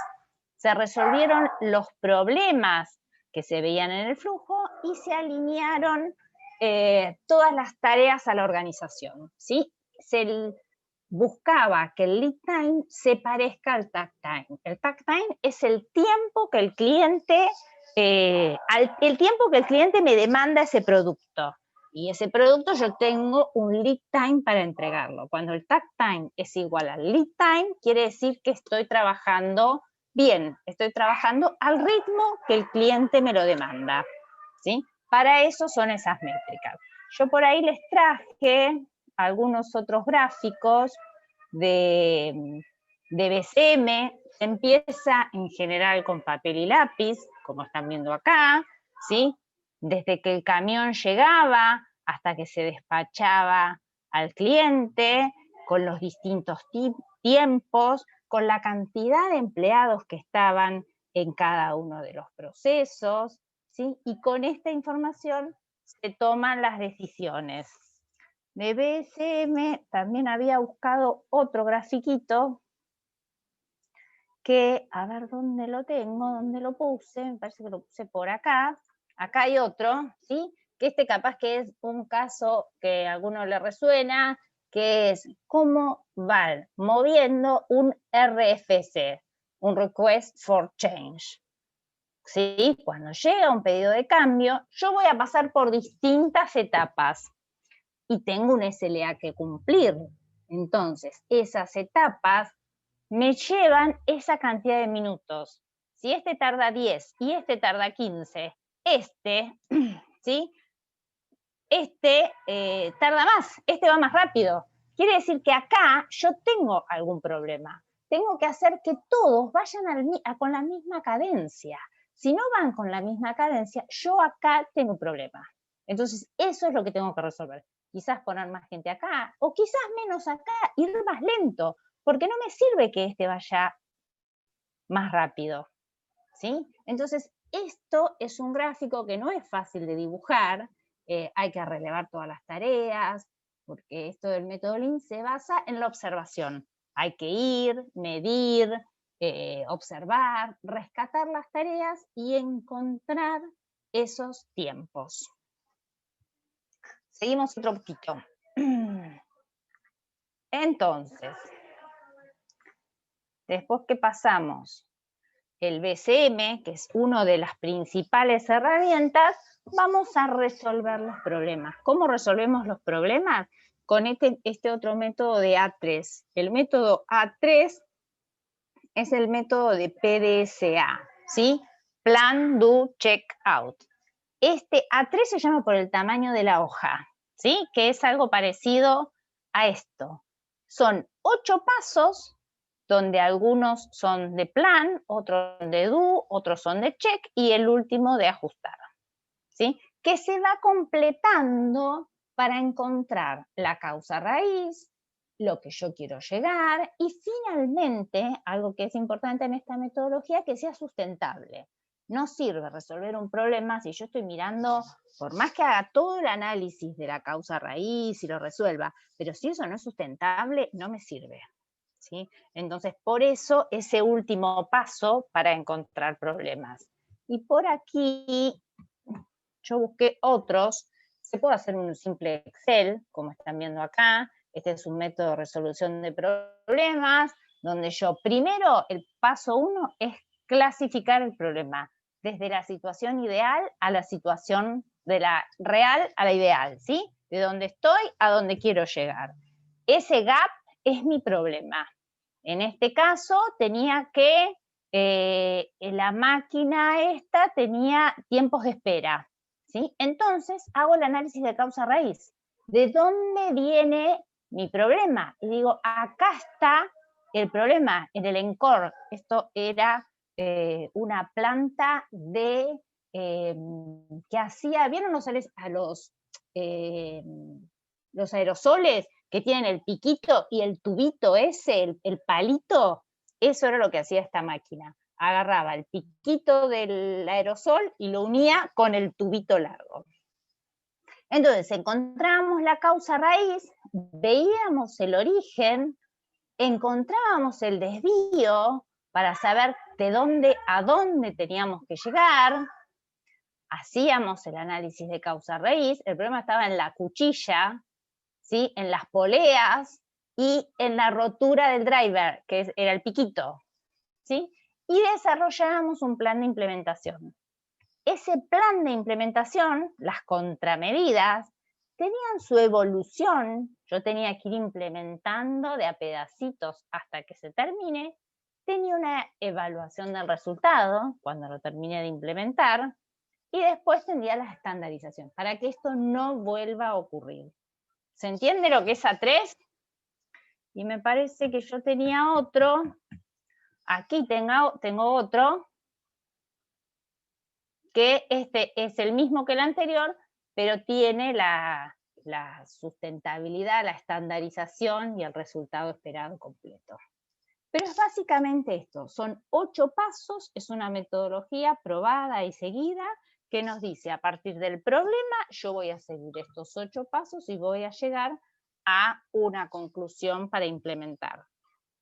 se resolvieron los problemas que se veían en el flujo y se alinearon todas las tareas a la organización, ¿sí? Se buscaba que el lead time se parezca al takt time. El takt time es el tiempo que el cliente, me demanda ese producto. Y ese producto yo tengo un lead time para entregarlo. Cuando el takt time es igual al lead time, quiere decir que estoy trabajando bien, estoy trabajando al ritmo que el cliente me lo demanda, ¿sí? Para eso son esas métricas. Yo por ahí les traje algunos otros gráficos de BCM. Se empieza en general con papel y lápiz, como están viendo acá, ¿sí? Desde que el camión llegaba hasta que se despachaba al cliente, con los distintos tiempos, con la cantidad de empleados que estaban en cada uno de los procesos, ¿sí? Y con esta información se toman las decisiones. De BCM también había buscado otro grafiquito que, a ver dónde lo tengo, dónde lo puse, me parece que lo puse por acá. Acá hay otro, ¿sí? Que este capaz que es un caso que a alguno le resuena, que es cómo van moviendo un RFC, un Request for Change. ¿Sí? Cuando llega un pedido de cambio, yo voy a pasar por distintas etapas y tengo un SLA que cumplir. Entonces, esas etapas me llevan esa cantidad de minutos. Si este tarda 10 y este tarda 15, ¿sí? Tarda más, este va más rápido. Quiere decir que acá yo tengo algún problema. Tengo que hacer que todos vayan con la misma cadencia. Si no van con la misma cadencia, yo acá tengo un problema. Entonces, eso es lo que tengo que resolver. Quizás poner más gente acá, o quizás menos acá, ir más lento, porque no me sirve que este vaya más rápido, ¿sí? Entonces, esto es un gráfico que no es fácil de dibujar, hay que relevar todas las tareas, porque esto del método Lean se basa en la observación. Hay que ir, medir, observar, rescatar las tareas y encontrar esos tiempos. Seguimos otro poquito. Entonces, después que pasamos el BCM, que es una de las principales herramientas, vamos a resolver los problemas. ¿Cómo resolvemos los problemas? Con este otro método de A3. El método A3 es el método de PDCA, ¿sí? Plan, Do, Check, Out. Este A3 se llama por el tamaño de la hoja, ¿sí? Que es algo parecido a esto. Son 8 pasos, donde algunos son de plan, otros de do, otros son de check y el último de ajustar, ¿sí? Que se va completando para encontrar la causa raíz, lo que yo quiero llegar y finalmente, algo que es importante en esta metodología, que sea sustentable. No sirve resolver un problema si yo estoy mirando, por más que haga todo el análisis de la causa raíz y lo resuelva, pero si eso no es sustentable, no me sirve, ¿sí? Entonces, por eso, ese último paso para encontrar problemas. Y por aquí, yo busqué otros. Se puede hacer un simple Excel, como están viendo acá. Este es un método de resolución de problemas, donde yo primero, el paso 1 es clasificar el problema, desde la situación ideal a la situación de la real a la ideal, ¿sí? De donde estoy a donde quiero llegar. Ese gap es mi problema. En este caso tenía que, la máquina esta tenía tiempos de espera, ¿sí? Entonces hago el análisis de causa raíz. ¿De dónde viene mi problema? Y digo, acá está el problema, en el ENCOR. Esto era una planta de que hacía, ¿vieron los aerosoles que tienen el piquito y el tubito ese, el palito? Eso era lo que hacía esta máquina. Agarraba el piquito del aerosol y lo unía con el tubito largo. Entonces encontrábamos la causa raíz, veíamos el origen, encontrábamos el desvío para saber de dónde a dónde teníamos que llegar, hacíamos el análisis de causa raíz. El problema estaba en la cuchilla, ¿sí? En las poleas y en la rotura del driver, que era el piquito, ¿sí? Y desarrollábamos un plan de implementación. Ese plan de implementación, las contramedidas, tenían su evolución. Yo tenía que ir implementando de a pedacitos hasta que se termine. Tenía una evaluación del resultado cuando lo terminé de implementar y después tendría la estandarización para que esto no vuelva a ocurrir. ¿Se entiende lo que es A3? Y me parece que yo tenía otro. Aquí tengo otro, que este es el mismo que el anterior, pero tiene la sustentabilidad, la estandarización y el resultado esperado completo. Pero es básicamente esto, son 8 pasos, es una metodología probada y seguida que nos dice, a partir del problema, yo voy a seguir estos 8 pasos y voy a llegar a una conclusión para implementar.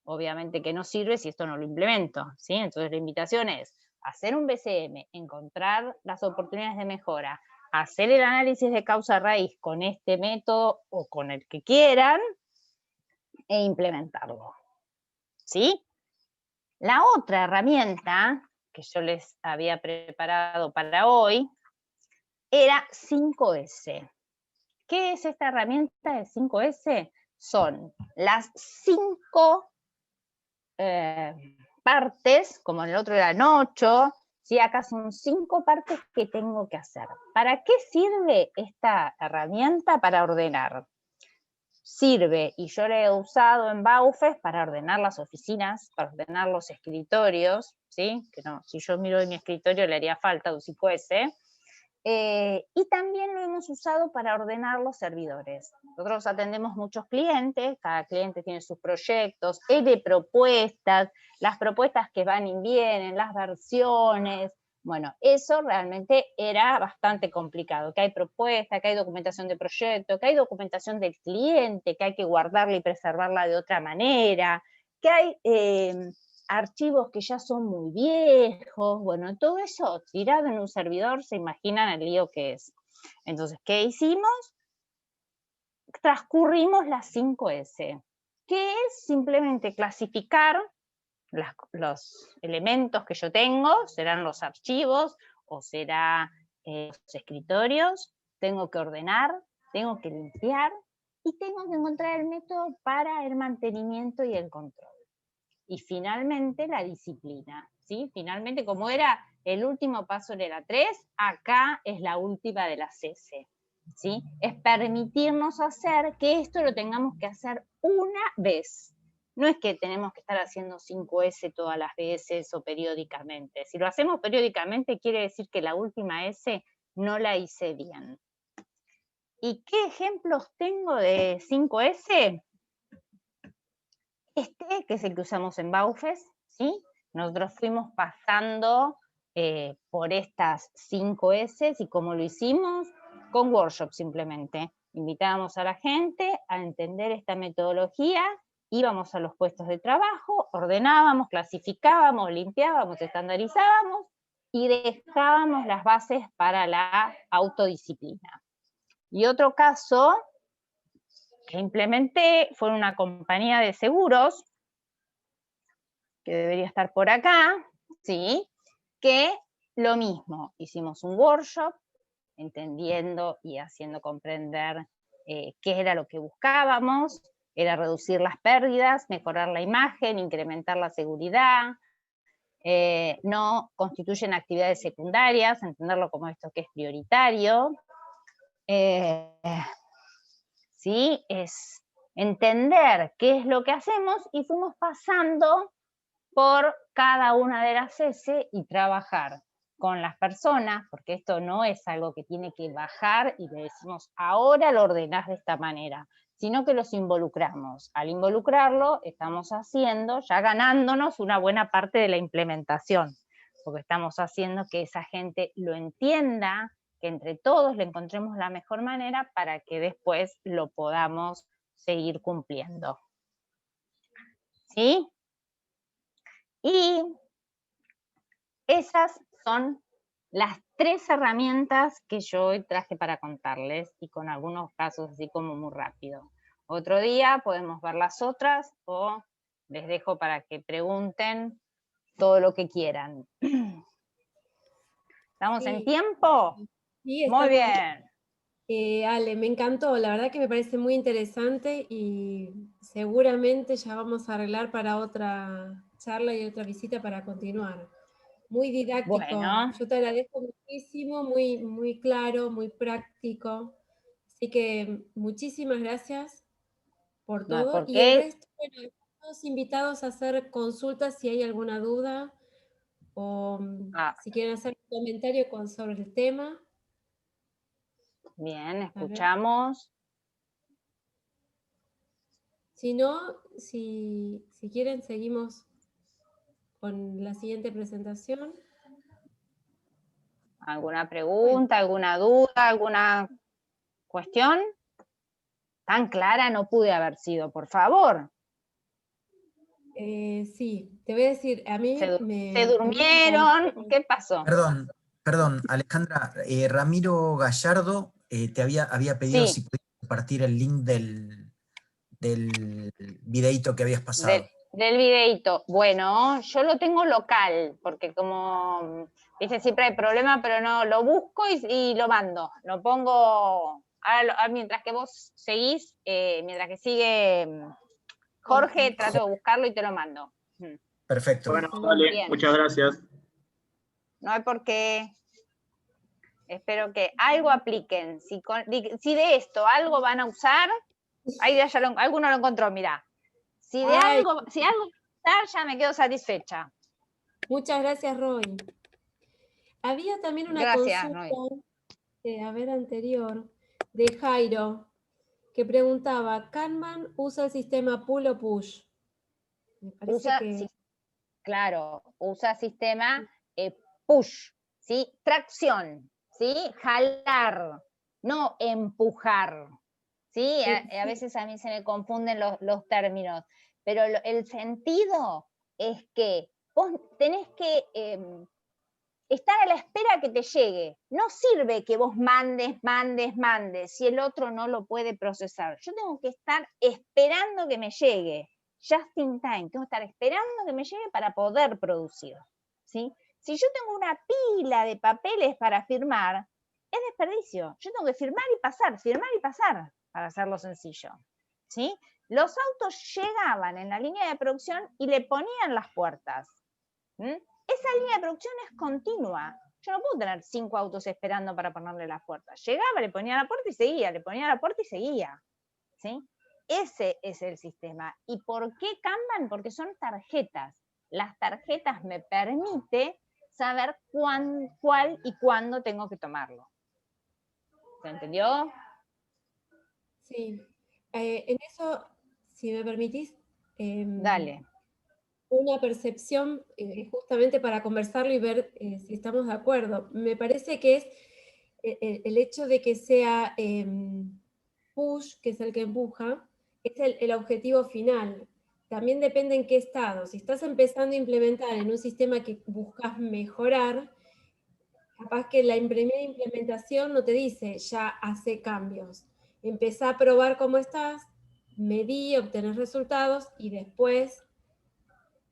Obviamente que no sirve si esto no lo implemento, ¿sí? Entonces la invitación es hacer un BCM, encontrar las oportunidades de mejora, hacer el análisis de causa raíz con este método o con el que quieran, e implementarlo. ¿Sí? La otra herramienta que yo les había preparado para hoy era 5S. ¿Qué es esta herramienta de 5S? Son las 5 partes, como en el otro eran 8, ¿sí? Acá son 5 partes que tengo que hacer. ¿Para qué sirve esta herramienta? Para ordenar. Sirve, y yo la he usado en Baufes para ordenar las oficinas, para ordenar los escritorios, ¿sí? Que no, si yo miro en mi escritorio le haría falta un 5S. Y también lo hemos usado para ordenar los servidores. Nosotros atendemos muchos clientes, cada cliente tiene sus proyectos, es de propuestas, las propuestas que van y vienen, las versiones. Bueno, eso realmente era bastante complicado, que hay propuesta, que hay documentación de proyecto, que hay documentación del cliente, que hay que guardarla y preservarla de otra manera, que hay archivos que ya son muy viejos, bueno, todo eso tirado en un servidor, se imaginan el lío que es. Entonces, ¿qué hicimos? Transcurrimos las 5S, que es simplemente clasificar los elementos que yo tengo, serán los archivos o será los escritorios, tengo que ordenar, tengo que limpiar y tengo que encontrar el método para el mantenimiento y el control. Y finalmente la disciplina, ¿sí? Finalmente, como era el último paso de la 3, acá es la última de las S, ¿sí? Es permitirnos hacer que esto lo tengamos que hacer una vez. No es que tenemos que estar haciendo 5S todas las veces o periódicamente. Si lo hacemos periódicamente quiere decir que la última S no la hice bien. ¿Y qué ejemplos tengo de 5S? Este, que es el que usamos en Baufes, ¿sí? Nosotros fuimos pasando por estas 5S, y ¿cómo lo hicimos? Con workshops simplemente. Invitábamos a la gente a entender esta metodología, íbamos a los puestos de trabajo, ordenábamos, clasificábamos, limpiábamos, estandarizábamos, y dejábamos las bases para la autodisciplina. Y otro caso que implementé fue una compañía de seguros, que debería estar por acá, ¿sí? Que lo mismo, hicimos un workshop, entendiendo y haciendo comprender qué era lo que buscábamos, era reducir las pérdidas, mejorar la imagen, incrementar la seguridad, no constituyen actividades secundarias, entenderlo como esto que es prioritario, ¿sí? Es entender qué es lo que hacemos, y fuimos pasando por cada una de las S y trabajar con las personas, porque esto no es algo que tiene que bajar y le decimos ahora lo ordenás de esta manera, sino que los involucramos. Al involucrarlo estamos haciendo, ya ganándonos una buena parte de la implementación, porque estamos haciendo que esa gente lo entienda, que entre todos le encontremos la mejor manera para que después lo podamos seguir cumpliendo. ¿Sí? Y esas son las 3 herramientas que yo hoy traje para contarles, y con algunos casos así como muy rápido. Otro día podemos ver las otras, o les dejo para que pregunten todo lo que quieran. ¿Estamos en tiempo? Sí, muy bien. Ale, me encantó, la verdad que me parece muy interesante, y seguramente ya vamos a arreglar para otra charla y otra visita para continuar. Muy didáctico. Bueno. Yo te agradezco muchísimo, muy, muy claro, muy práctico. Así que muchísimas gracias por todo. ¿Por y qué? el resto, bueno, estamos invitados a hacer consultas si hay alguna duda, o si quieren hacer un comentario sobre el tema. Bien, escuchamos. Si no, si quieren, seguimos con la siguiente presentación. ¿Alguna pregunta, alguna duda, alguna cuestión? Tan clara no pude haber sido, por favor. Sí, te voy a decir, a mí ¿Se durmieron? ¿Qué pasó? Perdón, Alejandra, Ramiro Gallardo te había pedido si podías compartir el link del del videíto que habías pasado? Del videíto. Bueno, yo lo tengo local, porque como, viste, siempre hay problema, pero no, lo busco y lo mando. Lo pongo, ahora, mientras que vos seguís, mientras que sigue Jorge, trato de buscarlo y te lo mando. Perfecto. Bueno, vale, Bien. muchas gracias. No hay por qué. Espero que algo apliquen. Si de esto algo van a usar, ahí ya alguno lo encontró, mirá. Si algo usar, ya me quedo satisfecha. Muchas gracias, Roy. Había también una consulta, anterior, de Jairo, que preguntaba, ¿Kanban usa el sistema pull o push? Me parece Claro, usa sistema push, ¿sí? Tracción, ¿sí? Jalar, no empujar, ¿sí? A veces a mí se me confunden los términos, pero el sentido es que vos tenés que estar a la espera que te llegue. No sirve que vos mandes, si el otro no lo puede procesar. Yo tengo que estar esperando que me llegue. Just in time, tengo que estar esperando que me llegue para poder producir, ¿sí? Si yo tengo una pila de papeles para firmar, es desperdicio. Yo tengo que firmar y pasar, para hacerlo sencillo, ¿sí? Los autos llegaban en la línea de producción y le ponían las puertas. Esa línea de producción es continua. Yo no puedo tener 5 autos esperando para ponerle las puertas. Llegaba, le ponía la puerta y seguía, le ponía la puerta y seguía, ¿sí? Ese es el sistema. ¿Y por qué Kanban? Porque son tarjetas. Las tarjetas me permiten saber cuál y cuándo tengo que tomarlo. ¿Se entendió? Sí. En eso, si me permitís, dale. Una percepción justamente para conversarlo y ver si estamos de acuerdo. Me parece que es el hecho de que sea push, que es el que empuja, es el objetivo final. También depende en qué estado. Si estás empezando a implementar en un sistema que buscas mejorar, capaz que la primera implementación no te dice ya hace cambios. Empezá a probar cómo estás, medí, obtener resultados y después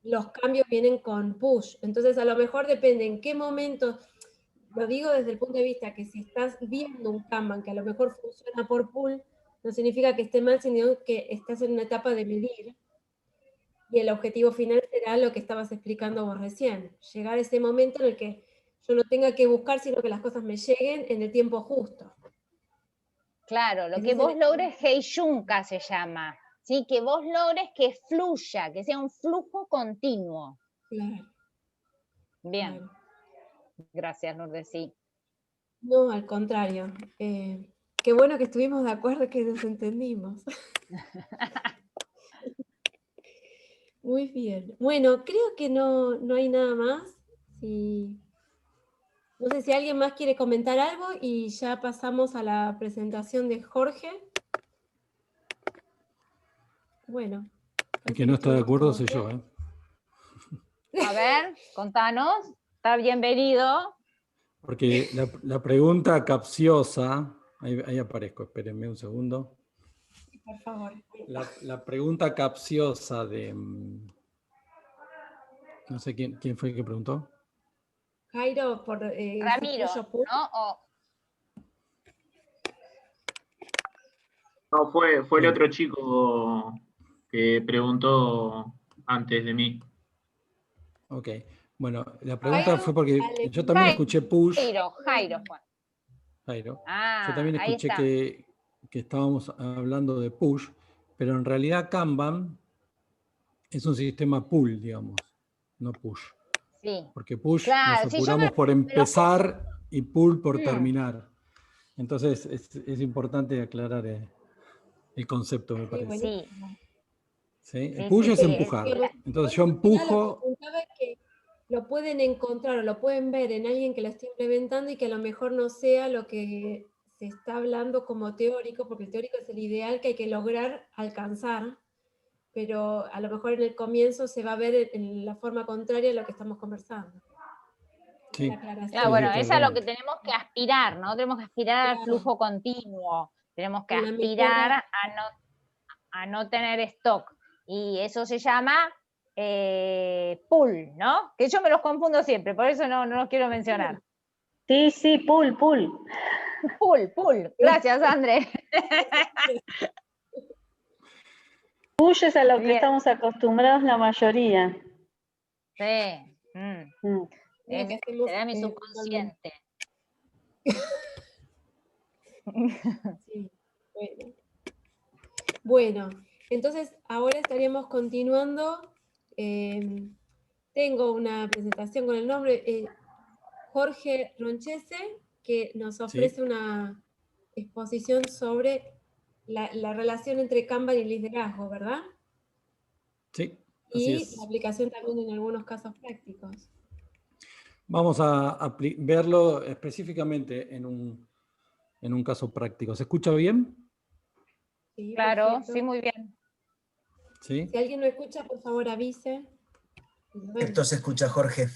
los cambios vienen con push. Entonces a lo mejor depende en qué momento, lo digo desde el punto de vista que si estás viendo un Kanban que a lo mejor funciona por pull, no significa que esté mal, sino que estás en una etapa de medir y el objetivo final será lo que estabas explicando vos recién, llegar a ese momento en el que yo no tenga que buscar, sino que las cosas me lleguen en el tiempo justo. Claro, lo que vos logres, Heijunka se llama, ¿sí? Que vos logres que fluya, que sea un flujo continuo. Claro. Bien. Claro. Gracias, Lourdes, sí. No, al contrario. Qué bueno que estuvimos de acuerdo, que nos entendimos. Muy bien. Bueno, creo que no hay nada más. No sé si alguien más quiere comentar algo y ya pasamos a la presentación de Jorge. Bueno. El que no está de acuerdo soy yo, ¿eh? A ver, contanos. Está bienvenido. Porque la pregunta capciosa, ahí aparezco, espérenme un segundo. Por favor. La pregunta capciosa de... No sé quién fue el que preguntó. Jairo, por... Ramiro, ¿no? No, fue el otro chico que preguntó antes de mí. Ok. Bueno, la pregunta fue porque yo también escuché push. Jairo. Yo también escuché que estábamos hablando de push, pero en realidad Kanban es un sistema pull, digamos, no push. Sí. Porque push nos apuramos por empezar y pull por terminar. Entonces es importante aclarar el concepto, me parece. Sí. ¿Sí? El push es empujar. Entonces yo empujo... Lo pueden encontrar o lo pueden ver en alguien que lo esté implementando y que a lo mejor no sea lo que se está hablando como teórico, porque el teórico es el ideal que hay que lograr alcanzar, pero a lo mejor en el comienzo se va a ver en la forma contraria a lo que estamos conversando. Sí. Claro, bueno, eso es a lo que tenemos que aspirar, ¿no? Tenemos que aspirar al flujo continuo, tenemos que aspirar a no tener stock. Y eso se llama pool, ¿no? Que yo me los confundo siempre, por eso no los quiero mencionar. Sí, pool. Pool. Gracias, André. Pool es a lo que Bien. estamos acostumbrados la mayoría. Sí. Mira que hacemos, Será mi subconsciente. Sí, bueno, entonces ahora estaríamos continuando. Tengo una presentación con el nombre Jorge Ronchese, que nos ofrece una exposición sobre la relación entre Kanban y liderazgo, ¿verdad? Sí, así Y es. la aplicación también en algunos casos prácticos. Vamos a verlo específicamente en un caso práctico. ¿Se escucha bien? Sí, claro, perfecto. sí, muy bien. ¿Sí? Si alguien no escucha, por favor avise. Esto se escucha, Jorge.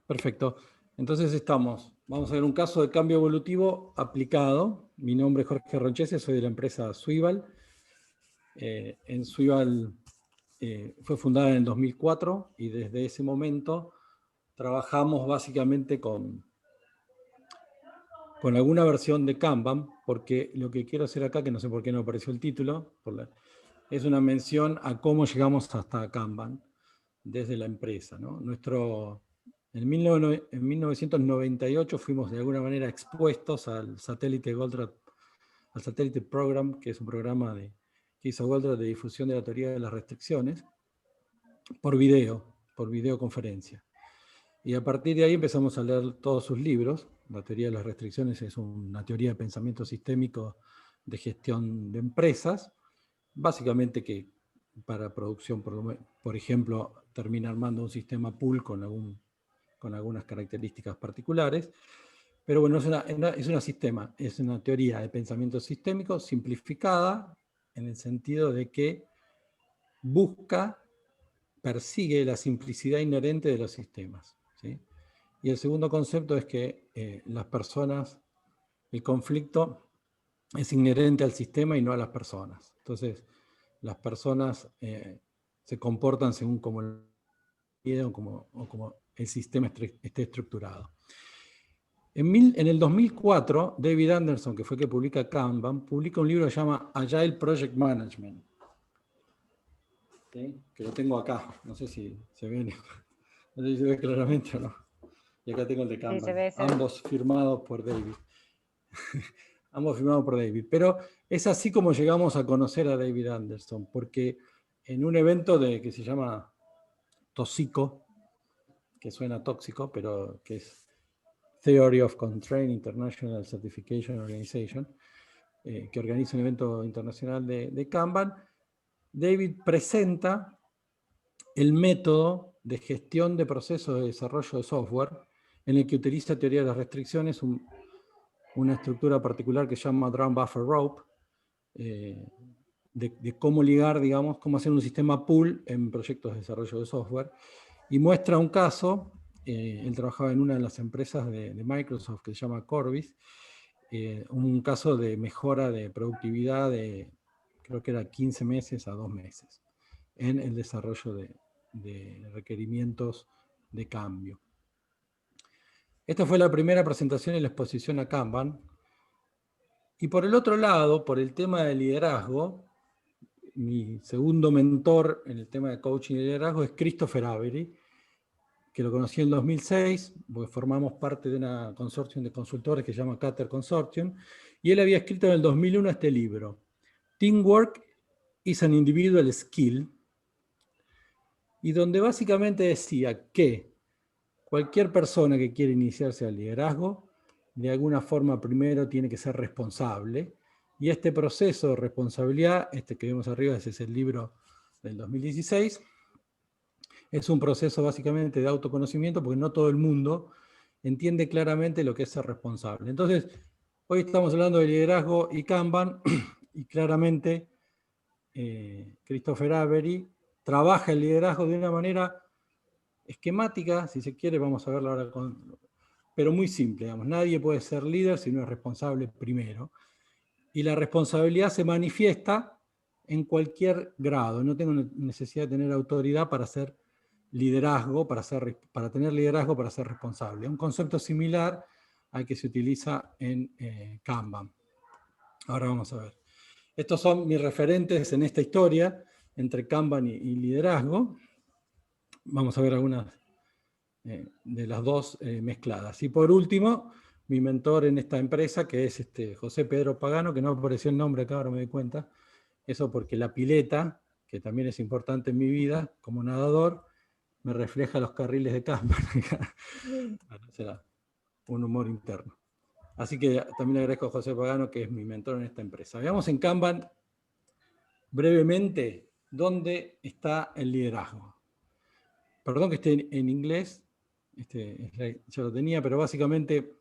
Perfecto. Entonces vamos a ver un caso de cambio evolutivo aplicado. Mi nombre es Jorge Ronchese, soy de la empresa Swivel. En Swivel fue fundada en el 2004 y desde ese momento trabajamos básicamente con alguna versión de Kanban, porque lo que quiero hacer acá, que no sé por qué no apareció el título, es una mención a cómo llegamos hasta Kanban desde la empresa, ¿no? En 1998 fuimos de alguna manera expuestos al satélite Goldratt, al satélite Program, que es un programa que hizo Goldratt de difusión de la teoría de las restricciones, por videoconferencia. Y a partir de ahí empezamos a leer todos sus libros. La teoría de las restricciones es una teoría de pensamiento sistémico de gestión de empresas, básicamente que para producción, por ejemplo, termina armando un sistema pool con algunas características particulares. Pero bueno, es una teoría de pensamiento sistémico simplificada en el sentido de que persigue la simplicidad inherente de los sistemas, ¿sí? Y el segundo concepto es que las personas, el conflicto es inherente al sistema y no a las personas. Entonces, las personas se comportan según como el sistema esté estructurado. En el 2004, David Anderson, que fue el que publica Kanban, publica un libro que se llama Agile Project Management. ¿Sí? Que lo tengo acá, no sé si se ve, no sé si se ve claramente o no. Y acá tengo el de Kanban, Sí, se ve. ambos firmados por David. Ambos firmados por David. Pero es así como llegamos a conocer a David Anderson, porque en un evento que se llama TOSICO, que suena tóxico, pero que es Theory of Constraint International Certification Organization, que organiza un evento internacional de Kanban, David presenta el método de gestión de procesos de desarrollo de software en el que utiliza teoría de las restricciones, una estructura particular que se llama Drum Buffer Rope, de cómo ligar, digamos, cómo hacer un sistema pool en proyectos de desarrollo de software, y muestra un caso. Él trabajaba en una de las empresas de Microsoft que se llama Corbis, un caso de mejora de productividad de, creo que era 15 meses a 2 meses, en el desarrollo de requerimientos de cambio. Esta fue la primera presentación y la exposición a Kanban. Y por el otro lado, por el tema de liderazgo, mi segundo mentor en el tema de coaching y liderazgo es Christopher Avery, que lo conocí en 2006, porque formamos parte de una consorcio de consultores que se llama Cater Consortium, y él había escrito en el 2001 este libro, Teamwork is an Individual Skill, y donde básicamente decía que cualquier persona que quiere iniciarse al liderazgo, de alguna forma primero tiene que ser responsable, y este proceso de responsabilidad, este que vemos arriba, ese es el libro del 2016, es un proceso básicamente de autoconocimiento, porque no todo el mundo entiende claramente lo que es ser responsable. Entonces, hoy estamos hablando de liderazgo y Kanban, y claramente Christopher Avery trabaja el liderazgo de una manera esquemática, si se quiere, vamos a verlo ahora, pero muy simple, digamos. Nadie puede ser líder si no es responsable primero. Y la responsabilidad se manifiesta en cualquier grado. No tengo necesidad de tener autoridad para hacer liderazgo, para tener liderazgo, para ser responsable. Un concepto similar al que se utiliza en Kanban. Ahora vamos a ver. Estos son mis referentes en esta historia entre Kanban y liderazgo. Vamos a ver algunas de las dos mezcladas. Y por último, mi mentor en esta empresa, que es José Pedro Pagano, que no apareció el nombre acá, ahora me doy cuenta. Eso porque la pileta, que también es importante en mi vida como nadador, me refleja los carriles de Kanban. Será un humor interno. Así que también le agradezco a José Pagano, que es mi mentor en esta empresa. Veamos en Kanban brevemente dónde está el liderazgo. Perdón que esté en inglés, ya lo tenía, pero básicamente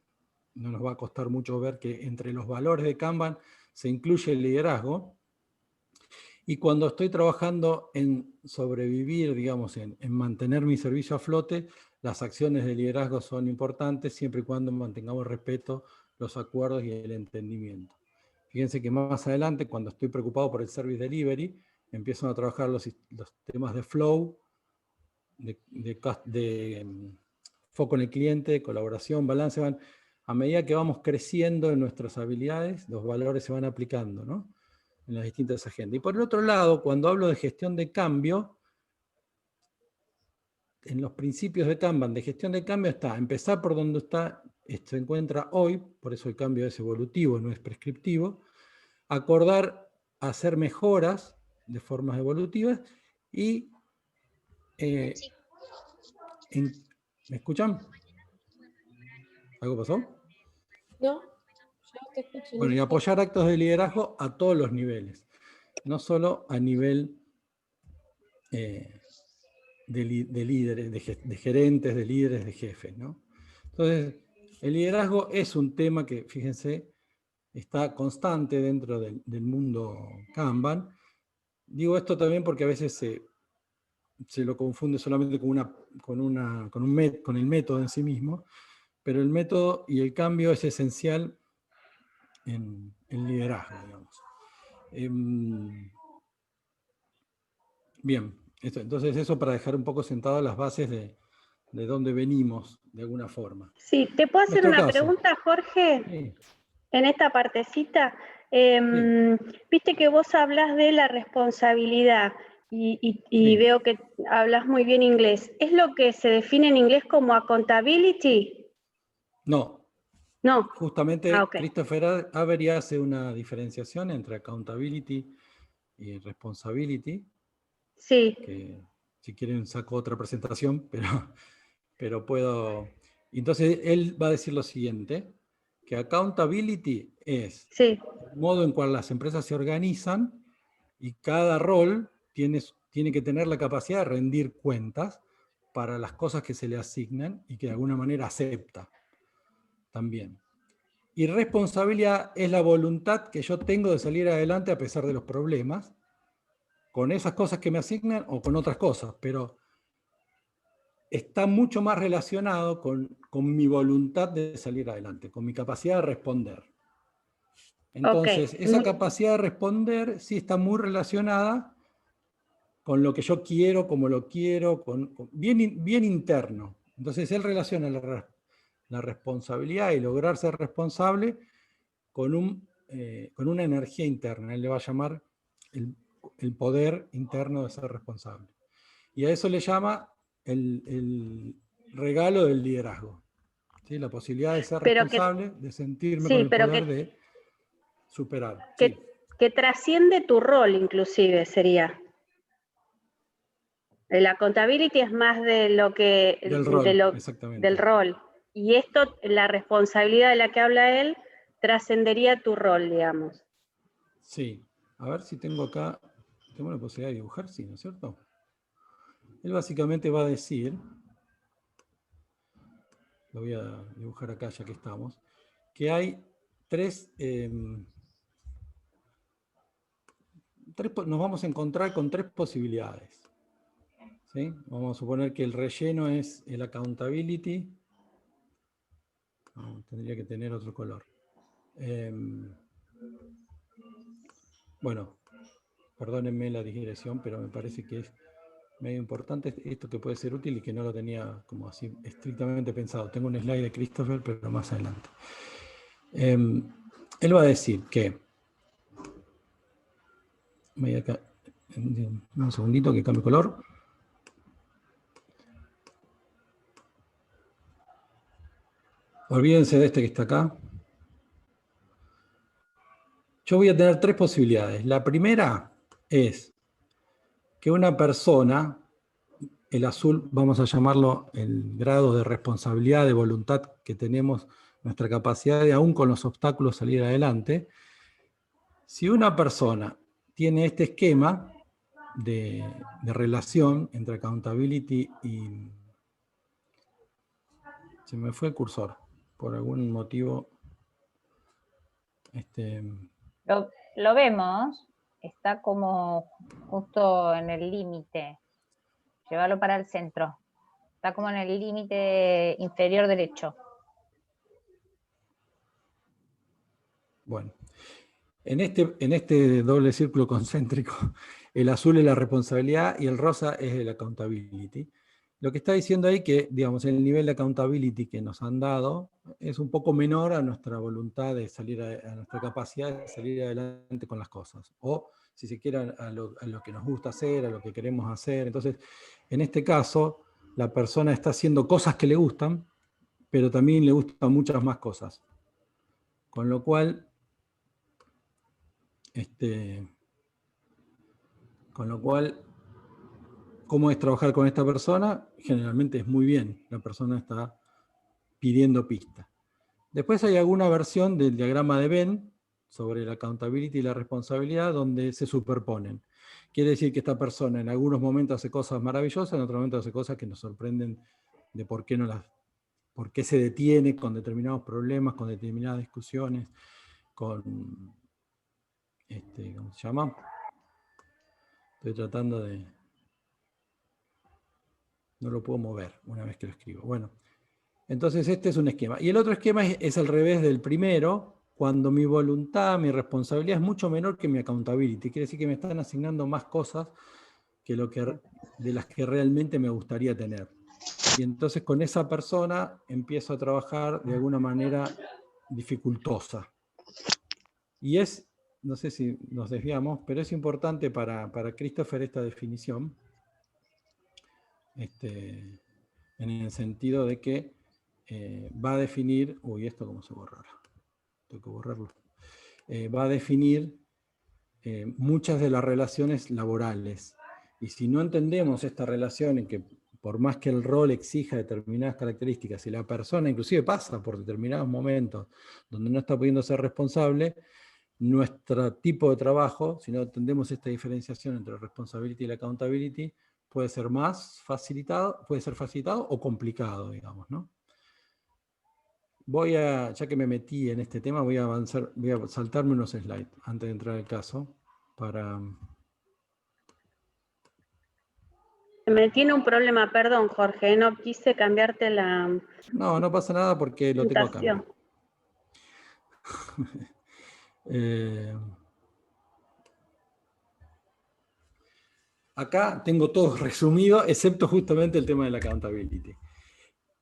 no nos va a costar mucho ver que entre los valores de Kanban se incluye el liderazgo. Y cuando estoy trabajando en sobrevivir, digamos, en mantener mi servicio a flote, las acciones de liderazgo son importantes siempre y cuando mantengamos respeto, los acuerdos y el entendimiento. Fíjense que más adelante, cuando estoy preocupado por el service delivery, empiezan a trabajar los temas de flow, de foco en el cliente, colaboración, balance. A medida que vamos creciendo en nuestras habilidades, los valores se van aplicando, ¿no?, en las distintas agendas. Y por el otro lado, cuando hablo de gestión de cambio, en los principios de Kanban de gestión de cambio está empezar por donde se encuentra hoy, por eso el cambio es evolutivo, no es prescriptivo, acordar hacer mejoras de formas evolutivas y ¿me escuchan? ¿Algo pasó? No, yo te escucho. Bueno, y apoyar actos de liderazgo a todos los niveles, no solo a nivel de líderes, de gerentes, de líderes, de jefes, ¿no? Entonces, el liderazgo es un tema que, fíjense, está constante dentro del mundo Kanban. Digo esto también porque a veces se lo confunde solamente con el método en sí mismo, pero el método y el cambio es esencial en liderazgo, digamos. Bien, entonces eso para dejar un poco sentadas las bases de dónde venimos, de alguna forma. Sí, ¿te puedo hacer Nuestro una caso. pregunta, Jorge? Sí. En esta partecita, viste que vos hablas de la responsabilidad y Sí. veo que hablas muy bien inglés. ¿Es lo que se define en inglés como accountability? No. No. Justamente Ah, ok. Christopher Avery hace una diferenciación entre accountability y responsibility. Sí. Que si quieren saco otra presentación, pero puedo. Entonces él va a decir lo siguiente, que accountability es el modo en cual las empresas se organizan y cada rol tiene que tener la capacidad de rendir cuentas para las cosas que se le asignan y que de alguna manera acepta también. Y responsabilidad es la voluntad que yo tengo de salir adelante a pesar de los problemas, con esas cosas que me asignan o con otras cosas, pero está mucho más relacionado con mi voluntad de salir adelante, con mi capacidad de responder. Entonces, esa capacidad de responder sí está muy relacionada con lo que yo quiero, como lo quiero, bien interno. Entonces, él relaciona la responsabilidad y lograr ser responsable con una energía interna. Él le va a llamar el poder interno de ser responsable. Y a eso le llama el regalo del liderazgo. ¿Sí? La posibilidad de ser responsable, de sentirme con el poder de superar. Que trasciende tu rol, inclusive, sería. La accountability es más de lo que... Del rol, exactamente. Del rol. Y esto, la responsabilidad de la que habla él, trascendería tu rol, digamos. Sí. A ver si tengo acá... ¿Tengo la posibilidad de dibujar? Sí, ¿no es cierto? Él básicamente va a decir... Lo voy a dibujar acá ya que estamos. Que hay nos vamos a encontrar con tres posibilidades. ¿Sí? Vamos a suponer que el relleno es el accountability. No, tendría que tener otro color. Bueno, perdónenme la digresión, pero me parece que es medio importante esto que puede ser útil y que no lo tenía como así estrictamente pensado. Tengo un slide de Christopher, pero más adelante. Él va a decir que... Voy acá, un segundito que cambie color. Olvídense de este que está acá. Yo voy a tener 3 posibilidades. La primera es que una persona, el azul, vamos a llamarlo el grado de responsabilidad, de voluntad que tenemos, nuestra capacidad de aún con los obstáculos salir adelante. Si una persona tiene este esquema de relación entre accountability y... Se me fue el cursor, por algún motivo. Lo vemos, está como justo en el límite. Llévalo para el centro. Está como en el límite inferior derecho. Bueno, en este doble círculo concéntrico, el azul es la responsabilidad y el rosa es el accountability. Lo que está diciendo ahí que, digamos, el nivel de accountability que nos han dado es un poco menor a nuestra voluntad de salir, a nuestra capacidad de salir adelante con las cosas. O, si se quiere, a lo que nos gusta hacer, a lo que queremos hacer. Entonces, en este caso, la persona está haciendo cosas que le gustan, pero también le gustan muchas más cosas. Con lo cual, ¿cómo es trabajar con esta persona? Generalmente es muy bien. La persona está pidiendo pista. Después hay alguna versión del diagrama de Venn sobre la accountability y la responsabilidad donde se superponen. Quiere decir que esta persona en algunos momentos hace cosas maravillosas, en otros momentos hace cosas que nos sorprenden de por qué se detiene con determinados problemas, con determinadas discusiones, con... ¿cómo se llama? Estoy tratando de... No lo puedo mover una vez que lo escribo. Bueno, entonces este es un esquema. Y el otro esquema es al revés del primero, cuando mi voluntad, mi responsabilidad es mucho menor que mi accountability. Quiere decir que me están asignando más cosas de las que realmente me gustaría tener. Y entonces con esa persona empiezo a trabajar de alguna manera dificultosa. Y es, no sé si nos desviamos, pero es importante para Christopher esta definición. En el sentido de que va a definir, uy, esto cómo se borra, tengo que borrarlo, va a definir muchas de las relaciones laborales. Y si no entendemos esta relación en que por más que el rol exija determinadas características, y la persona inclusive pasa por determinados momentos donde no está pudiendo ser responsable, nuestro tipo de trabajo, si no entendemos esta diferenciación entre responsibility y la accountability, puede ser más facilitado, puede ser facilitado o complicado, digamos, ¿no? Ya que me metí en este tema, voy a saltarme unos slides antes de entrar al caso, para... Me tiene un problema, perdón, Jorge, no quise cambiarte la... No, no pasa nada porque lo tengo acá. Acá tengo todo resumido, excepto justamente el tema de la accountability.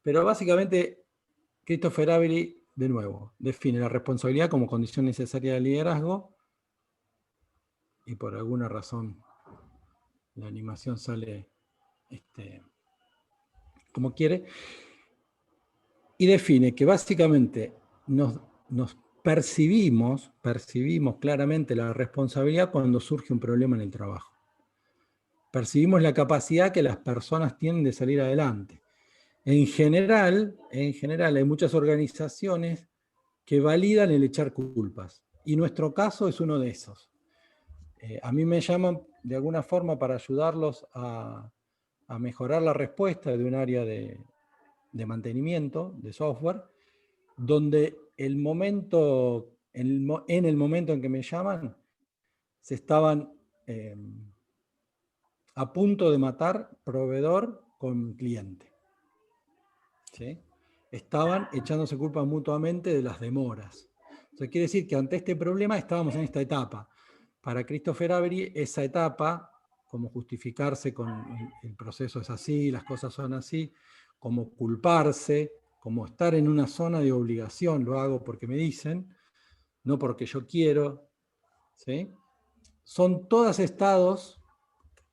Pero básicamente, Christopher Avery, de nuevo, define la responsabilidad como condición necesaria del liderazgo, y por alguna razón la animación sale como quiere, y define que básicamente nos percibimos claramente la responsabilidad cuando surge un problema en el trabajo. Percibimos la capacidad que las personas tienen de salir adelante. En general hay muchas organizaciones que validan el echar culpas, y nuestro caso es uno de esos. A mí me llaman de alguna forma para ayudarlos a mejorar la respuesta de un área de mantenimiento de software, donde en el momento en que me llaman, se estaban a punto de matar proveedor con cliente. ¿Sí? Estaban echándose culpa mutuamente de las demoras. Eso quiere decir que ante este problema estábamos en esta etapa. Para Christopher Avery, esa etapa, como justificarse con el proceso es así, las cosas son así, como culparse, como estar en una zona de obligación, lo hago porque me dicen, no porque yo quiero, ¿sí? Son todos estados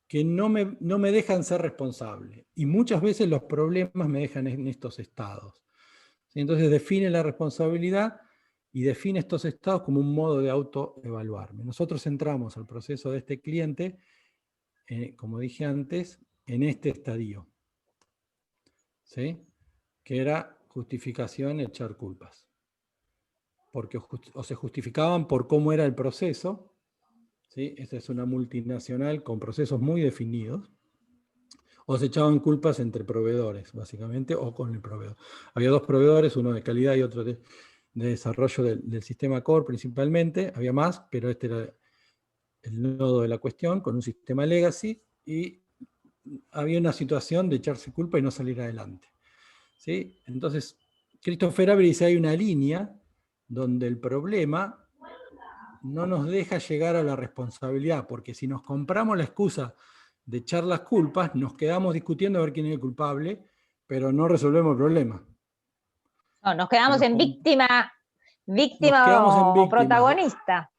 que no me dejan ser responsable. Y muchas veces los problemas me dejan en estos estados. ¿Sí? Entonces define la responsabilidad y define estos estados como un modo de autoevaluarme. Nosotros entramos al proceso de este cliente, como dije antes, en este estadio, ¿sí? Que era justificación, echar culpas. Porque o se justificaban por cómo era el proceso, ¿sí? Esta es una multinacional con procesos muy definidos, o se echaban culpas entre proveedores, básicamente, o con el proveedor. Había dos proveedores, uno de calidad y otro de desarrollo del sistema core principalmente, había más, pero este era el nodo de la cuestión, con un sistema legacy, y había una situación de echarse culpa y no salir adelante. ¿Sí? Entonces, Christopher Avery dice, hay una línea donde el problema no nos deja llegar a la responsabilidad, porque si nos compramos la excusa de echar las culpas, nos quedamos discutiendo a ver quién es el culpable, pero no resolvemos el problema. No, nos quedamos en víctima o protagonista.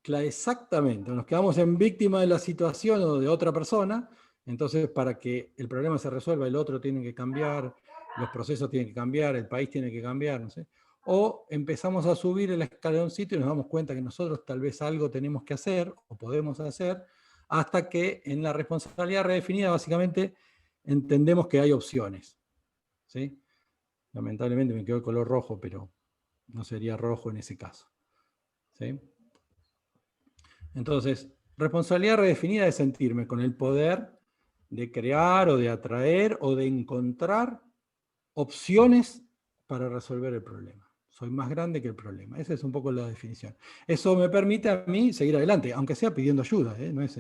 Exactamente, nos quedamos en víctima de la situación o de otra persona, entonces para que el problema se resuelva, el otro tiene que cambiar, los procesos tienen que cambiar, el país tiene que cambiar, no sé. O empezamos a subir el escaloncito y nos damos cuenta que nosotros tal vez algo tenemos que hacer o podemos hacer, hasta que en la responsabilidad redefinida básicamente entendemos que hay opciones. ¿Sí? Lamentablemente me quedó el color rojo, pero no sería rojo en ese caso. ¿Sí? Entonces, responsabilidad redefinida es sentirme con el poder de crear o de atraer o de encontrar opciones para resolver el problema. Soy más grande que el problema. Esa es un poco la definición. Eso me permite a mí seguir adelante, aunque sea pidiendo ayuda, ¿eh? No es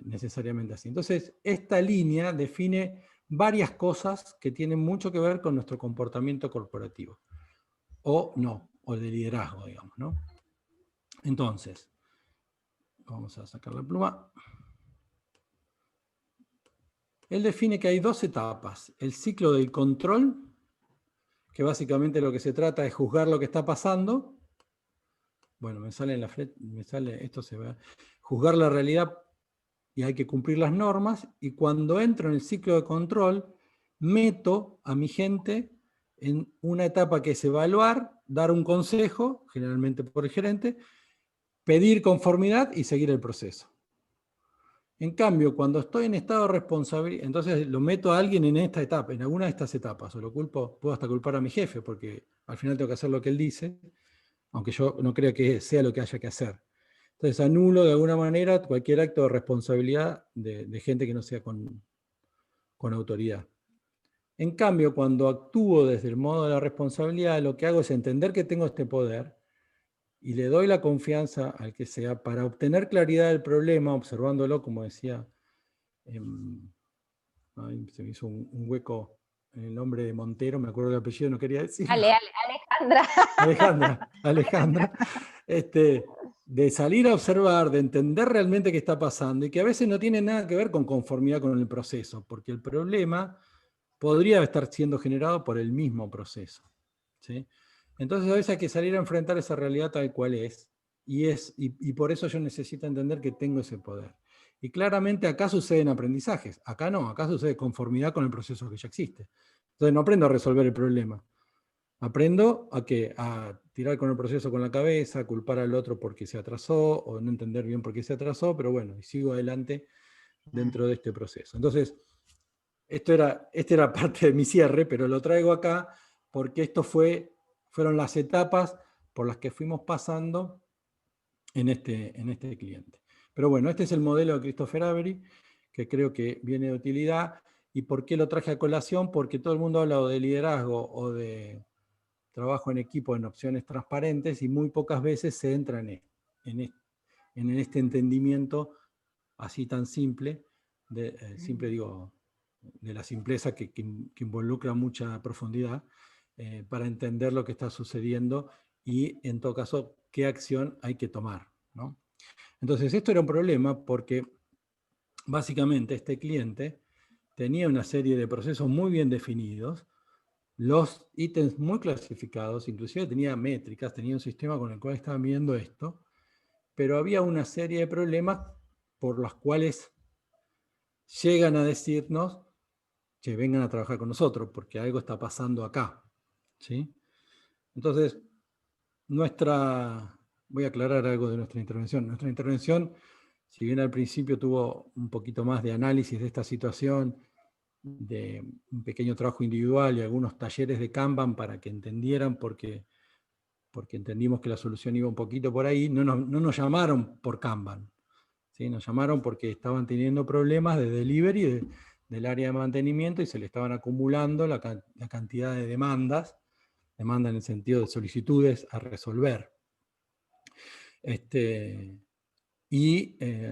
necesariamente así. Entonces, esta línea define varias cosas que tienen mucho que ver con nuestro comportamiento corporativo. O no, o de liderazgo, digamos, ¿no? Entonces, vamos a sacar la pluma. Él define que hay dos etapas. El ciclo del control, que básicamente lo que se trata es juzgar lo que está pasando. Bueno, me sale esto se ve. Juzgar la realidad y hay que cumplir las normas. Y cuando entro en el ciclo de control, meto a mi gente en una etapa que es evaluar, dar un consejo, generalmente por el gerente, pedir conformidad y seguir el proceso. En cambio, cuando estoy en estado de responsabilidad, entonces lo meto a alguien en esta etapa, en alguna de estas etapas, o lo culpo, puedo hasta culpar a mi jefe, porque al final tengo que hacer lo que él dice, aunque yo no creo que sea lo que haya que hacer. Entonces anulo de alguna manera cualquier acto de responsabilidad de gente que no sea con autoridad. En cambio, cuando actúo desde el modo de la responsabilidad, lo que hago es entender que tengo este poder, y le doy la confianza al que sea para obtener claridad del problema, observándolo, como decía, se me hizo un hueco en el nombre de Montero, me acuerdo del apellido, no quería decir. Alejandra. De salir a observar, de entender realmente qué está pasando, y que a veces no tiene nada que ver con conformidad con el proceso, porque el problema podría estar siendo generado por el mismo proceso. ¿Sí? Entonces a veces hay que salir a enfrentar esa realidad tal cual es, y por eso yo necesito entender que tengo ese poder. Y claramente acá suceden aprendizajes, acá no, acá sucede conformidad con el proceso que ya existe. Entonces no aprendo a resolver el problema, aprendo a tirar con el proceso con la cabeza, a culpar al otro porque se atrasó, o no entender bien por qué se atrasó, pero bueno, y sigo adelante dentro de este proceso. Entonces, esta era parte de mi cierre, pero lo traigo acá porque fueron las etapas por las que fuimos pasando en este cliente. Pero bueno, este es el modelo de Christopher Avery, que creo que viene de utilidad. ¿Y por qué lo traje a colación? Porque todo el mundo habla o de liderazgo o de trabajo en equipo en opciones transparentes, y muy pocas veces se entra en este entendimiento así tan simple, digo, de la simpleza que involucra mucha profundidad, para entender lo que está sucediendo y, en todo caso, qué acción hay que tomar, ¿no? Entonces esto era un problema porque básicamente este cliente tenía una serie de procesos muy bien definidos, los ítems muy clasificados, inclusive tenía métricas, tenía un sistema con el cual estaban viendo esto, pero había una serie de problemas por los cuales llegan a decirnos que vengan a trabajar con nosotros, porque algo está pasando acá, ¿sí? Entonces, voy a aclarar algo de nuestra intervención. Nuestra intervención, si bien al principio tuvo un poquito más de análisis de esta situación, de un pequeño trabajo individual y algunos talleres de Kanban para que entendieran, porque entendimos que la solución iba un poquito por ahí, no nos llamaron por Kanban, ¿sí? Nos llamaron porque estaban teniendo problemas de delivery del área de mantenimiento y se le estaban acumulando la cantidad de demanda en el sentido de solicitudes a resolver.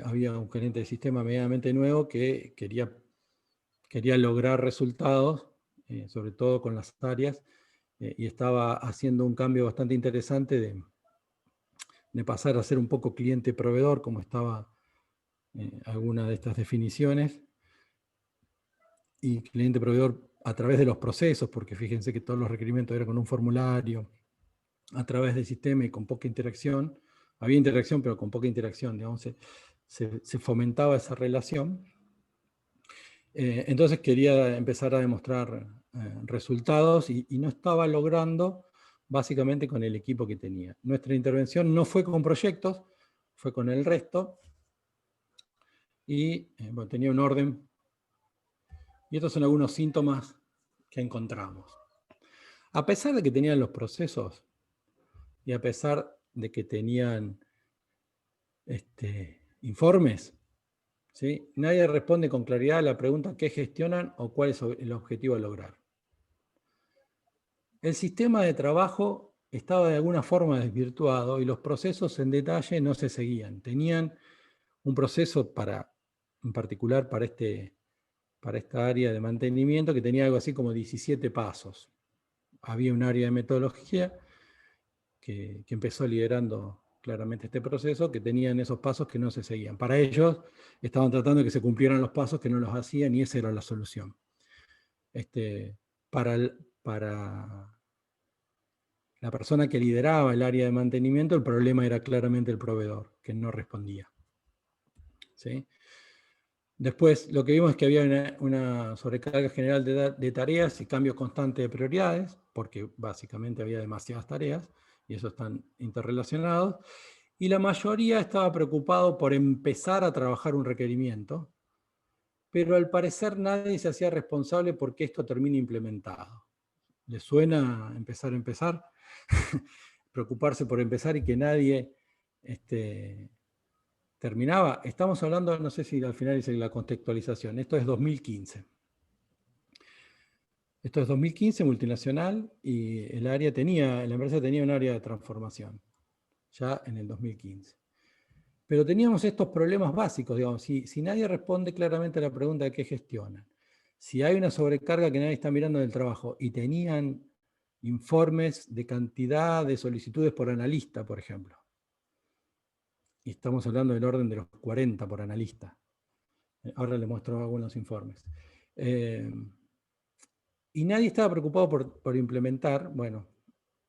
Había un gerente de sistema medianamente nuevo que quería lograr resultados, sobre todo con las áreas, y estaba haciendo un cambio bastante interesante de pasar a ser un poco cliente-proveedor, como estaba alguna de estas definiciones, y cliente-proveedor a través de los procesos, porque fíjense que todos los requerimientos eran con un formulario, a través del sistema y con poca interacción. Había interacción, pero con poca interacción, digamos, se fomentaba esa relación. Entonces quería empezar a demostrar resultados y no estaba logrando, básicamente con el equipo que tenía. Nuestra intervención no fue con proyectos, fue con el resto, y tenía un orden. Y estos son algunos síntomas que encontramos. A pesar de que tenían los procesos, y a pesar de que tenían informes, ¿sí? Nadie responde con claridad a la pregunta ¿qué gestionan o cuál es el objetivo a lograr? El sistema de trabajo estaba de alguna forma desvirtuado y los procesos en detalle no se seguían. Tenían un proceso en particular para esta área de mantenimiento que tenía algo así como 17 pasos. Había un área de metodología que empezó liderando claramente este proceso, que tenían esos pasos que no se seguían. Para ellos estaban tratando de que se cumplieran los pasos que no los hacían y esa era la solución. Para la persona que lideraba el área de mantenimiento, el problema era claramente el proveedor, que no respondía. ¿Sí? Después, lo que vimos es que había una sobrecarga general de tareas y cambios constantes de prioridades, porque básicamente había demasiadas tareas, y eso están interrelacionados, y la mayoría estaba preocupado por empezar a trabajar un requerimiento, pero al parecer nadie se hacía responsable porque esto termine implementado. ¿Les suena empezar? Preocuparse por empezar y que nadie terminaba. Estamos hablando, no sé si al final hice la contextualización, esto es 2015. Esto es 2015, multinacional, y la empresa tenía un área de transformación, ya en el 2015. Pero teníamos estos problemas básicos, digamos, si nadie responde claramente a la pregunta de qué gestionan, si hay una sobrecarga que nadie está mirando del trabajo, y tenían informes de cantidad de solicitudes por analista, por ejemplo, y estamos hablando del orden de los 40 por analista. Ahora les muestro algunos informes. Y nadie estaba preocupado por implementar. Bueno,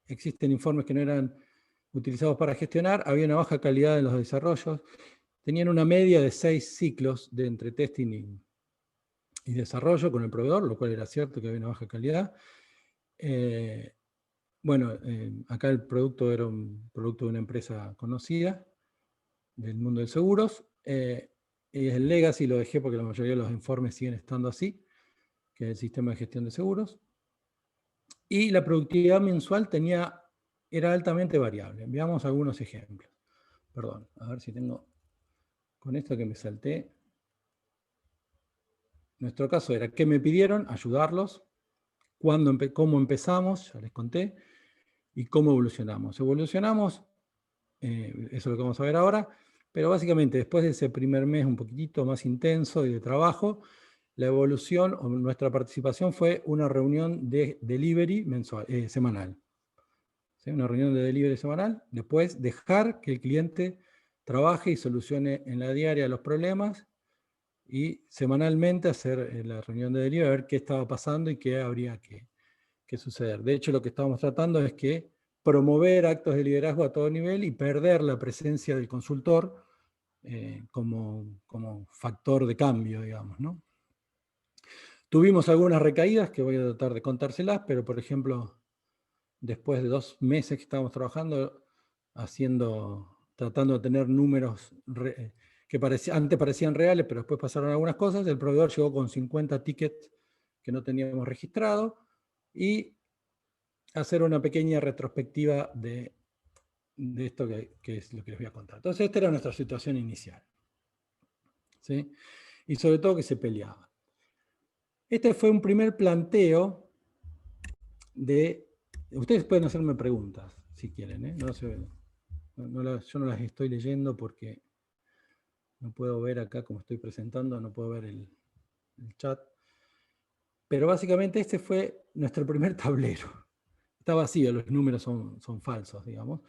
existen informes que no eran utilizados para gestionar, había una baja calidad en los desarrollos, tenían una media de 6 ciclos entre testing y desarrollo con el proveedor, lo cual era cierto que había una baja calidad. Acá el producto era un producto de una empresa conocida del mundo de seguros, y el legacy lo dejé porque la mayoría de los informes siguen estando así, que es el sistema de gestión de seguros, y la productividad mensual era altamente variable. Veamos algunos ejemplos. Perdón, a ver si tengo, con esto que me salté. Nuestro caso era que me pidieron ayudarlos, cómo empezamos, ya les conté, y cómo evolucionamos. Evolucionamos, eso es lo que vamos a ver ahora, pero básicamente después de ese primer mes un poquitito más intenso y de trabajo, la evolución o nuestra participación fue una reunión de delivery semanal. ¿sí? Una reunión de delivery semanal. Después dejar que el cliente trabaje y solucione en la diaria los problemas. Y semanalmente hacer la reunión de delivery, a ver qué estaba pasando y qué habría que suceder. De hecho, lo que estábamos tratando es que promover actos de liderazgo a todo nivel y perder la presencia del consultor como factor de cambio, digamos, ¿no? Tuvimos algunas recaídas que voy a tratar de contárselas, pero por ejemplo, después de 2 meses que estábamos trabajando, tratando de tener números que antes parecían reales, pero después pasaron algunas cosas, el proveedor llegó con 50 tickets que no teníamos registrado, y hacer una pequeña retrospectiva de esto que es lo que les voy a contar. Entonces, esta era nuestra situación inicial, ¿sí? Y sobre todo que se peleaba. Este fue un primer planteo de... Ustedes pueden hacerme preguntas, si quieren, ¿eh? Yo no las estoy leyendo porque no puedo ver acá como estoy presentando, no puedo ver el chat. Pero básicamente este fue nuestro primer tablero. Está vacío, los números son falsos, digamos.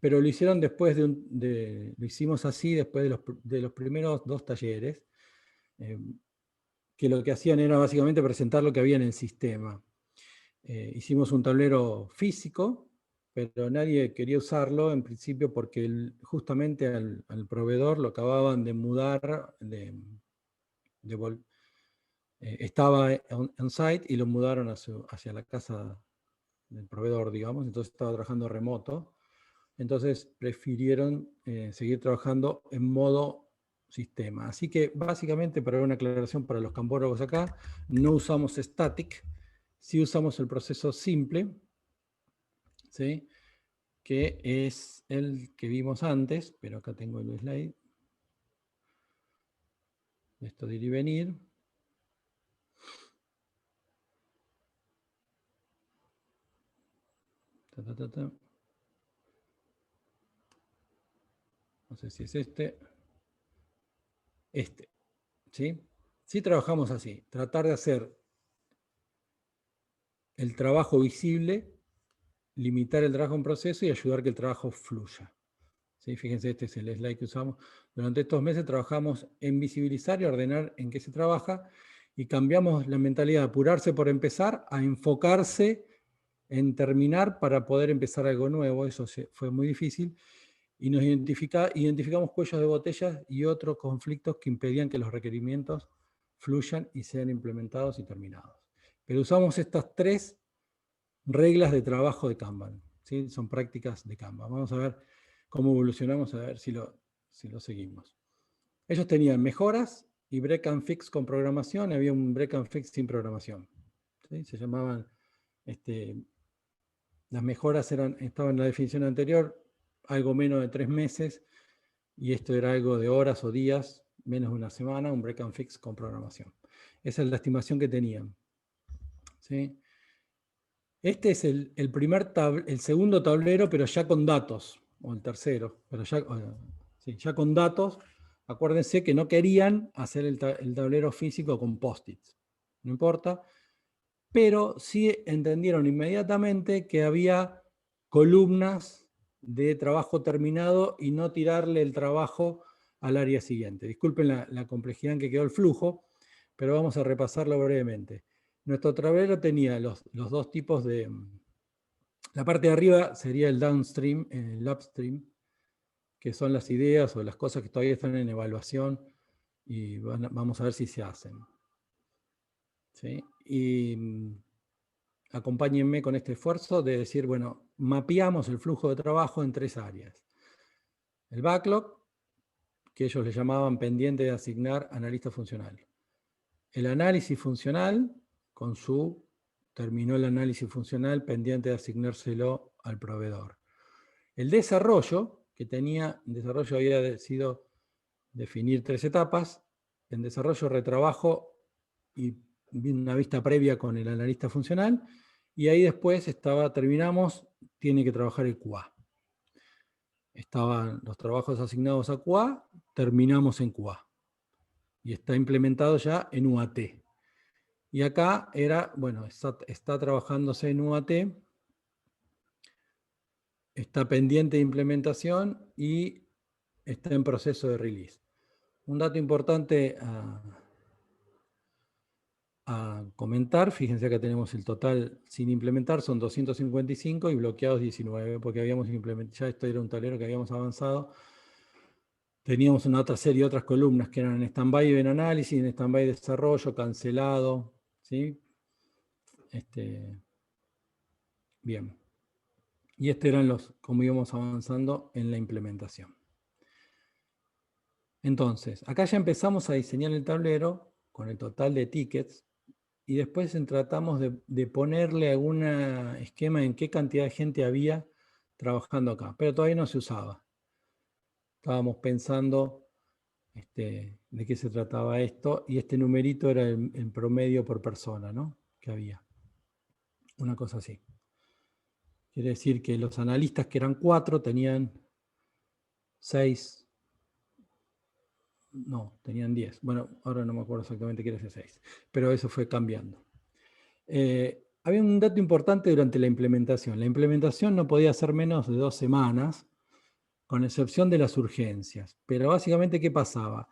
Pero lo hicieron después lo hicimos así después de los primeros 2 talleres, que lo que hacían era básicamente presentar lo que había en el sistema. Hicimos un tablero físico, pero nadie quería usarlo en principio porque justamente al proveedor lo acababan de mudar, estaba on site y lo mudaron hacia la casa del proveedor, digamos, entonces estaba trabajando remoto. Entonces prefirieron seguir trabajando en modo sistema. Así que básicamente, para una aclaración para los campólogos acá, no usamos static, sí usamos el proceso simple, ¿sí? Que es el que vimos antes, pero acá tengo el slide. Esto de ir y venir. No sé si es este. ¿Sí? Sí trabajamos así. Tratar de hacer el trabajo visible, limitar el trabajo en proceso y ayudar que el trabajo fluya. ¿Sí? Fíjense, este es el slide que usamos. Durante estos meses trabajamos en visibilizar y ordenar en qué se trabaja, y cambiamos la mentalidad de apurarse por empezar a enfocarse en terminar para poder empezar algo nuevo. Eso fue muy difícil. Y nos identificamos cuellos de botellas y otros conflictos que impedían que los requerimientos fluyan y sean implementados y terminados. Pero usamos estas 3 reglas de trabajo de Kanban, ¿sí? Son prácticas de Kanban. Vamos a ver cómo evolucionamos, a ver si lo seguimos. Ellos tenían mejoras y break and fix con programación, había un break and fix sin programación, ¿sí? Se llamaban, las mejoras estaban en la definición anterior, algo menos de 3 meses, y esto era algo de horas o días, menos de una semana, un break and fix con programación. Esa es la estimación que tenían, ¿sí? Este es el segundo tablero, pero ya con datos, o el tercero, pero ya con datos. Acuérdense que no querían hacer el tablero físico con post-its, no importa, pero sí entendieron inmediatamente que había columnas de trabajo terminado y no tirarle el trabajo al área siguiente. Disculpen la complejidad en que quedó el flujo, pero vamos a repasarlo brevemente. Nuestro tablero tenía los 2 tipos de... La parte de arriba sería el downstream, el upstream, que son las ideas o las cosas que todavía están en evaluación y vamos a ver si se hacen. ¿Sí? Y acompáñenme con este esfuerzo de decir, bueno, mapeamos el flujo de trabajo en 3 áreas. El backlog, que ellos le llamaban pendiente de asignar analista funcional. El análisis funcional, terminó el análisis funcional pendiente de asignárselo al proveedor. El desarrollo, desarrollo había decidido definir 3 etapas, en desarrollo, retrabajo y una vista previa con el analista funcional, y ahí después terminamos, tiene que trabajar el QA. Estaban los trabajos asignados a QA, terminamos en QA. Y está implementado ya en UAT. Y acá está trabajándose en UAT está pendiente de implementación y está en proceso de release. Un dato importante a comentar, fíjense que tenemos el total sin implementar, son 255 y bloqueados 19, porque habíamos implementado, ya esto era un tablero que habíamos avanzado. Teníamos una otra serie, otras columnas que eran en stand-by en análisis, en stand-by desarrollo, cancelado, ¿sí? Bien. Y estos eran los, como íbamos avanzando en la implementación. Entonces, acá ya empezamos a diseñar el tablero con el total de tickets y después tratamos de ponerle algún esquema en qué cantidad de gente había trabajando acá, pero todavía no se usaba. Estábamos pensando de qué se trataba esto y este numerito era el promedio por persona, ¿no? Que había. Una cosa así. Quiere decir que los analistas, que eran 4, tenían 6. No, tenían 10. Bueno, ahora no me acuerdo exactamente qué era ese 6. Pero eso fue cambiando. Había un dato importante durante la implementación. La implementación no podía ser menos de 2 semanas, con excepción de las urgencias. Pero básicamente, ¿qué pasaba?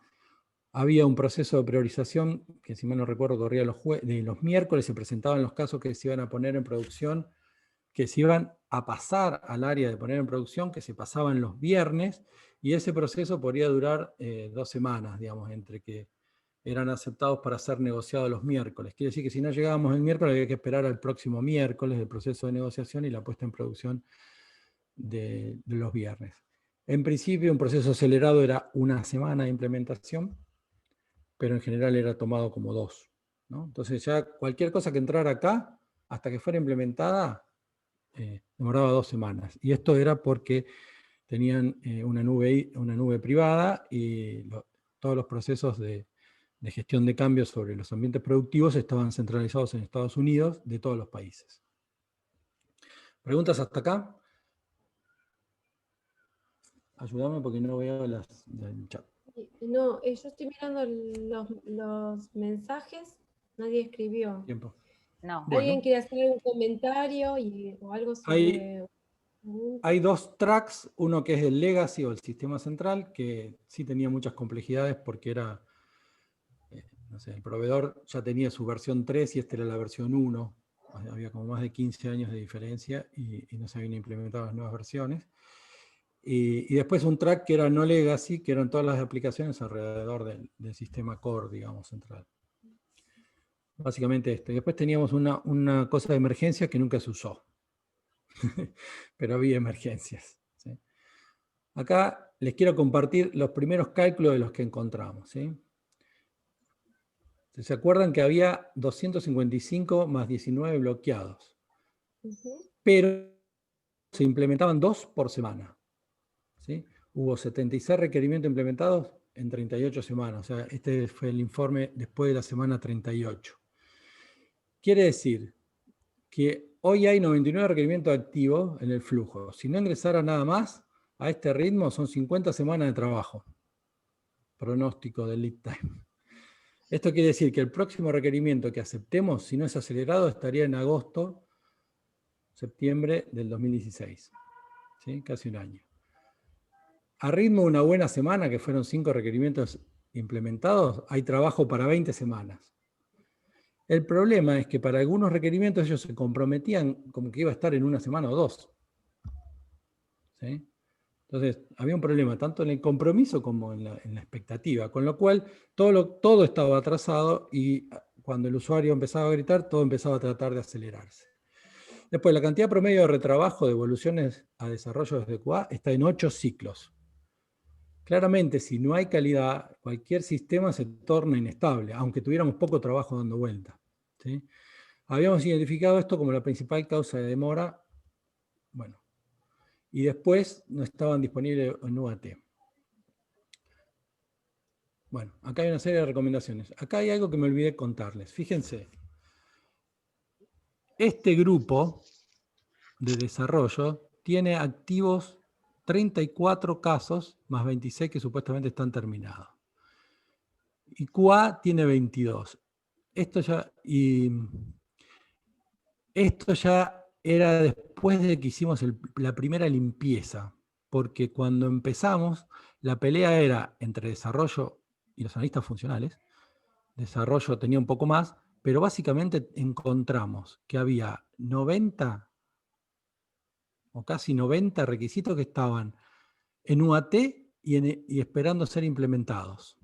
Había un proceso de priorización, que si mal no recuerdo corría los miércoles, se presentaban los casos que se iban a poner en producción, que se iban a pasar al área de poner en producción, que se pasaban los viernes, y ese proceso podría durar 2 semanas, digamos, entre que eran aceptados para ser negociados los miércoles. Quiere decir que si no llegábamos el miércoles, había que esperar al próximo miércoles el proceso de negociación y la puesta en producción de los viernes. En principio, un proceso acelerado era 1 semana de implementación, pero en general era tomado como 2, ¿no? Entonces ya cualquier cosa que entrara acá, hasta que fuera implementada, demoraba 2 semanas. Y esto era porque tenían una nube privada y todos los procesos de gestión de cambios sobre los ambientes productivos estaban centralizados en Estados Unidos, de todos los países. ¿Preguntas hasta acá? Ayúdame porque no veo las del chat. No, yo estoy mirando los mensajes, nadie escribió. Tiempo. No. ¿Alguien Bueno. quiere hacer algún comentario o algo sobre...? Hay 2 tracks, uno que es el Legacy o el sistema central, que sí tenía muchas complejidades porque era, no sé, el proveedor ya tenía su versión 3 y esta era la versión 1. Había como más de 15 años de diferencia y no se habían implementado las nuevas versiones. Y después un track que era no Legacy, que eran todas las aplicaciones alrededor del sistema core, digamos, central. Básicamente esto. Y después teníamos una cosa de emergencia que nunca se usó. Pero había emergencias, ¿sí? Acá les quiero compartir los primeros cálculos de los que encontramos, ¿sí? ¿Se acuerdan que había 255 más 19 bloqueados? Pero se implementaban 2 por semana, ¿sí? Hubo 76 requerimientos implementados en 38 semanas. O sea, este fue el informe después de la semana 38. Quiere decir que hoy hay 99 requerimientos activos en el flujo. Si no ingresara nada más, a este ritmo son 50 semanas de trabajo. Pronóstico del lead time. Esto quiere decir que el próximo requerimiento que aceptemos, si no es acelerado, estaría en agosto, septiembre del 2016. ¿Sí? Casi un año. A ritmo de una buena semana, que fueron 5 requerimientos implementados, hay trabajo para 20 semanas. El problema es que para algunos requerimientos ellos se comprometían como que iba a estar en 1 semana o 2. ¿Sí? Entonces, había un problema tanto en el compromiso como en la expectativa, con lo cual todo estaba atrasado y cuando el usuario empezaba a gritar, todo empezaba a tratar de acelerarse. Después, la cantidad promedio de retrabajo de evoluciones a desarrollo desde QA está en 8 ciclos. Claramente, si no hay calidad, cualquier sistema se torna inestable, aunque tuviéramos poco trabajo dando vuelta, ¿sí? Habíamos identificado esto como la principal causa de demora, bueno, y después no estaban disponibles en UAT. Bueno, acá hay una serie de recomendaciones. Acá hay algo que me olvidé contarles. Fíjense, este grupo de desarrollo tiene activos 34 casos, más 26 que supuestamente están terminados. Y QA tiene 22. Esto ya era después de que hicimos la primera limpieza, porque cuando empezamos, la pelea era entre desarrollo y los analistas funcionales. Desarrollo tenía un poco más, pero básicamente encontramos que había 90 o casi 90 requisitos que estaban en UAT y esperando ser implementados.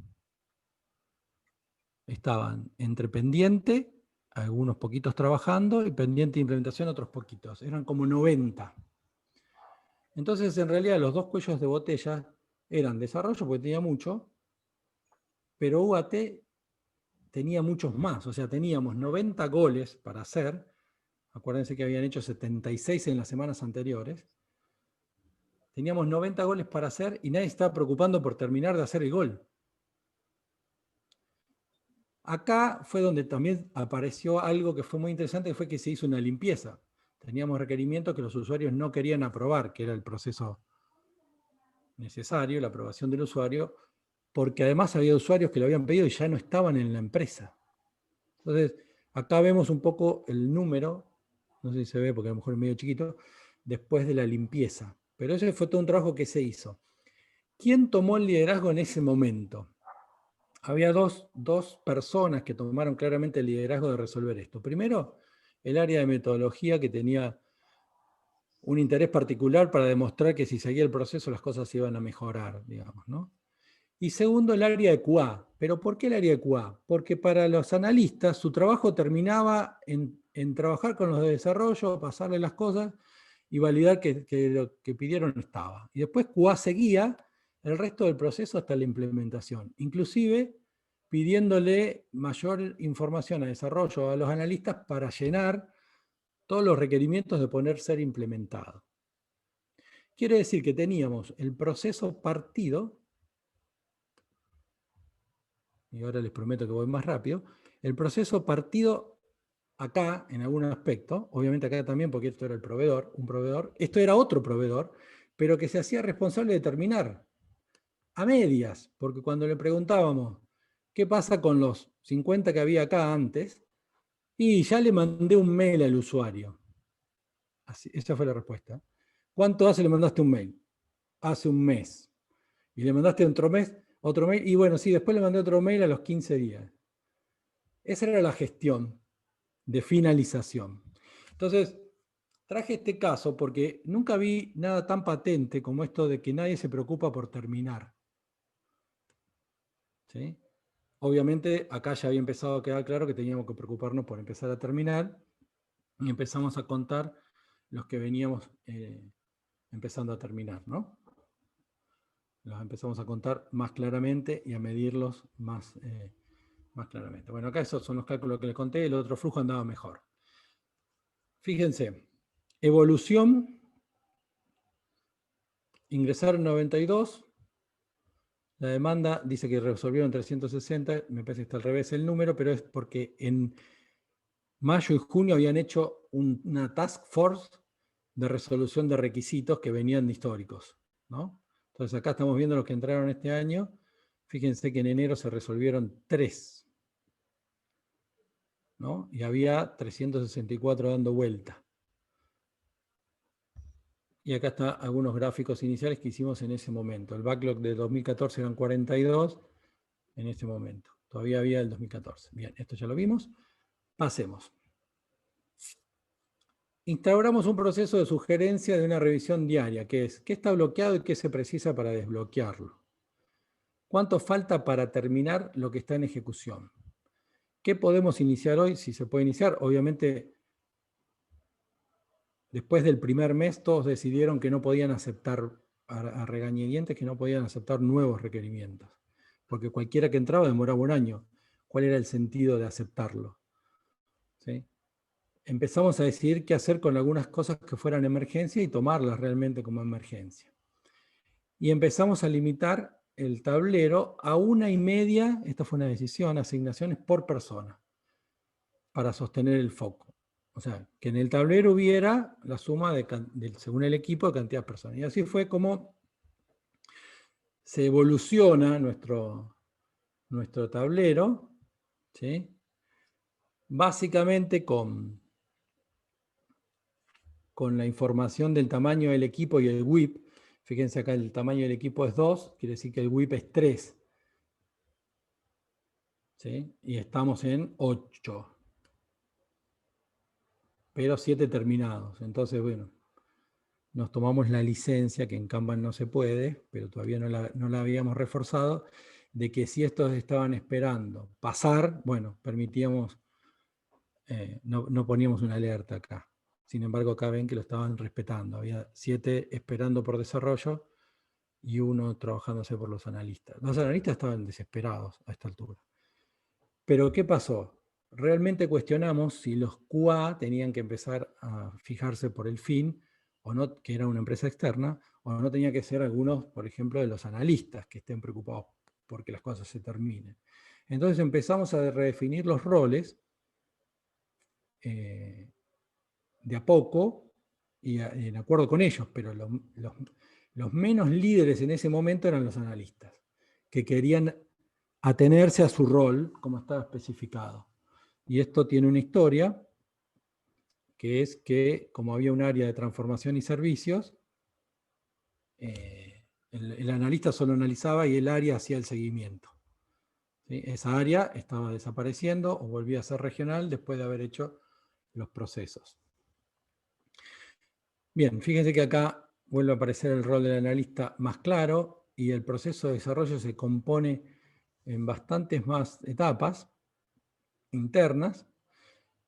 Estaban entre pendiente, algunos poquitos trabajando, y pendiente de implementación otros poquitos. Eran como 90. Entonces, en realidad, los dos cuellos de botella eran desarrollo, porque tenía mucho, pero UAT tenía muchos más. O sea, teníamos 90 goles para hacer. Acuérdense que habían hecho 76 en las semanas anteriores. Teníamos 90 goles para hacer y nadie estaba preocupando por terminar de hacer el gol. Acá fue donde también apareció algo que fue muy interesante, que fue que se hizo una limpieza. Teníamos requerimientos que los usuarios no querían aprobar, que era el proceso necesario, la aprobación del usuario, porque además había usuarios que lo habían pedido y ya no estaban en la empresa. Entonces, acá vemos un poco el número, no sé si se ve porque a lo mejor es medio chiquito, después de la limpieza. Pero ese fue todo un trabajo que se hizo. ¿Quién tomó el liderazgo en ese momento? Había dos personas que tomaron claramente el liderazgo de resolver esto. Primero, el área de metodología, que tenía un interés particular para demostrar que si seguía el proceso las cosas iban a mejorar, digamos, ¿no? Y segundo, el área de QA. ¿Pero por qué el área de QA? Porque para los analistas su trabajo terminaba en trabajar con los de desarrollo, pasarle las cosas y validar que lo que pidieron estaba. Y después QA seguía el resto del proceso hasta la implementación, inclusive pidiéndole mayor información a desarrollo a los analistas para llenar todos los requerimientos de poder ser implementado. Quiere decir que teníamos el proceso partido, y ahora les prometo que voy más rápido, el proceso partido acá en algún aspecto, obviamente acá también porque esto era el proveedor, un proveedor, esto era otro proveedor, pero que se hacía responsable de terminar a medias, porque cuando le preguntábamos qué pasa con los 50 que había acá antes, y ya le mandé un mail al usuario. Así, esa fue la respuesta. ¿Cuánto hace le mandaste un mail? Hace un mes. Y le mandaste otro mail, y bueno, sí, después le mandé otro mail a los 15 días. Esa era la gestión de finalización. Entonces, traje este caso porque nunca vi nada tan patente como esto de que nadie se preocupa por terminar. ¿Sí? Obviamente, acá ya había empezado a quedar claro que teníamos que preocuparnos por empezar a terminar, y empezamos a contar los que veníamos empezando a terminar, ¿no? Los empezamos a contar más claramente y a medirlos más claramente. Bueno, acá esos son los cálculos que les conté, el otro flujo andaba mejor. Fíjense, evolución, ingresaron 92, la demanda dice que resolvieron 360, me parece que está al revés el número, pero es porque en mayo y junio habían hecho una task force de resolución de requisitos que venían de históricos, ¿no? Entonces acá estamos viendo los que entraron este año. Fíjense que en enero se resolvieron 3, ¿no? Y había 364 dando vuelta. Y acá están algunos gráficos iniciales que hicimos en ese momento. El backlog de 2014 eran 42 en este momento. Todavía había el 2014. Bien, esto ya lo vimos. Pasemos. Instauramos un proceso de sugerencia de una revisión diaria, que es qué está bloqueado y qué se precisa para desbloquearlo. ¿Cuánto falta para terminar lo que está en ejecución? ¿Qué podemos iniciar hoy? Si se puede iniciar, obviamente, después del primer mes todos decidieron que no podían aceptar, a regañadientes, que no podían aceptar nuevos requerimientos. Porque cualquiera que entraba demoraba un año. ¿Cuál era el sentido de aceptarlo? ¿Sí? Empezamos a decidir qué hacer con algunas cosas que fueran emergencia y tomarlas realmente como emergencia. Y empezamos a limitar el tablero a 1,5, esta fue una decisión, asignaciones por persona, para sostener el foco. O sea, que en el tablero hubiera la suma, según el equipo, de cantidad de personas. Y así fue como se evoluciona nuestro tablero, ¿sí? Básicamente con con la información del tamaño del equipo y el WIP. Fíjense acá, el tamaño del equipo es 2, quiere decir que el WIP es 3. ¿Sí? Y estamos en 8. Pero 7 terminados. Entonces, bueno, nos tomamos la licencia, que en Kanban no se puede, pero todavía no la habíamos reforzado, de que si estos estaban esperando pasar, bueno, permitíamos, no poníamos una alerta acá. Sin embargo, acá ven que lo estaban respetando. Había 7 esperando por desarrollo y 1 trabajándose por los analistas. Los analistas estaban desesperados a esta altura. Pero, ¿qué pasó? Realmente cuestionamos si los QA tenían que empezar a fijarse por el fin, o no, que era una empresa externa, o no tenía que ser algunos, por ejemplo, de los analistas que estén preocupados porque las cosas se terminen. Entonces empezamos a redefinir los roles de a poco, y en acuerdo con ellos, pero los menos líderes en ese momento eran los analistas, que querían atenerse a su rol, como estaba especificado. Y esto tiene una historia, que es que, como había un área de transformación y servicios, el analista solo analizaba y el área hacía el seguimiento. ¿Sí? Esa área estaba desapareciendo o volvía a ser regional después de haber hecho los procesos. Bien, fíjense que acá vuelve a aparecer el rol del analista más claro y el proceso de desarrollo se compone en bastantes más etapas internas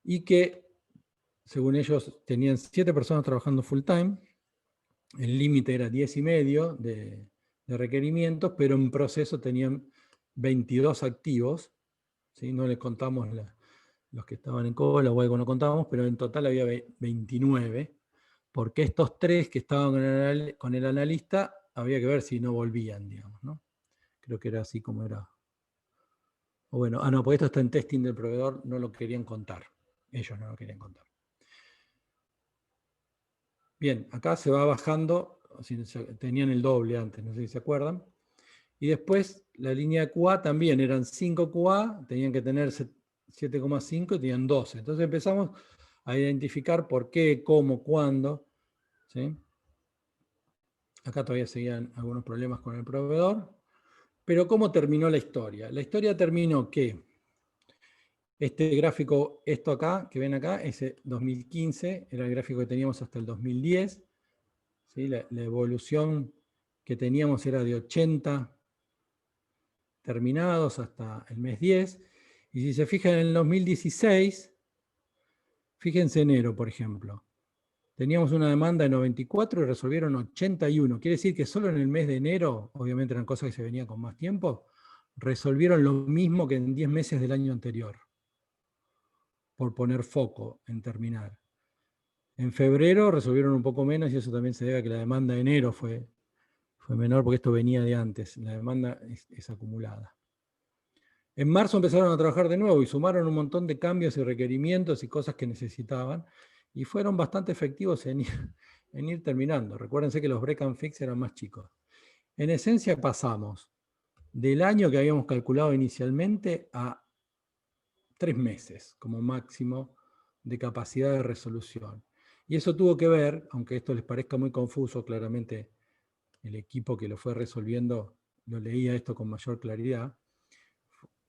y que, según ellos, tenían 7 personas trabajando full time. El límite era 10,5 de requerimientos, pero en proceso tenían 22 activos. ¿Sí? No les contamos los que estaban en cola o algo no contábamos, pero en total había 29, porque estos 3 que estaban con el analista, había que ver si no volvían, digamos, ¿no? Creo que era así como era. O bueno, no, porque esto está en testing del proveedor, no lo querían contar. Ellos no lo querían contar. Bien, acá se va bajando, tenían el doble antes, no sé si se acuerdan. Y después la línea QA también, eran 5 QA, tenían que tener 7,5 y tenían 12. Entonces empezamos a identificar por qué, cómo, cuándo. ¿Sí? Acá todavía seguían algunos problemas con el proveedor. Pero ¿cómo terminó la historia? La historia terminó que este gráfico, esto acá, que ven acá, ese 2015, era el gráfico que teníamos hasta el 2010. ¿Sí? La evolución que teníamos era de 80 terminados hasta el mes 10. Y si se fijan en el 2016, fíjense enero, por ejemplo. Teníamos una demanda de 94 y resolvieron 81. Quiere decir que solo en el mes de enero, obviamente eran cosas que se venían con más tiempo, resolvieron lo mismo que en 10 meses del año anterior. Por poner foco en terminar. En febrero resolvieron un poco menos y eso también se debe a que la demanda de enero fue menor porque esto venía de antes. La demanda es acumulada. En marzo empezaron a trabajar de nuevo y sumaron un montón de cambios y requerimientos y cosas que necesitaban y fueron bastante efectivos en ir terminando. Recuérdense que los break and fix eran más chicos. En esencia pasamos del año que habíamos calculado inicialmente a 3 meses como máximo de capacidad de resolución. Y eso tuvo que ver, aunque esto les parezca muy confuso, claramente el equipo que lo fue resolviendo lo leía esto con mayor claridad.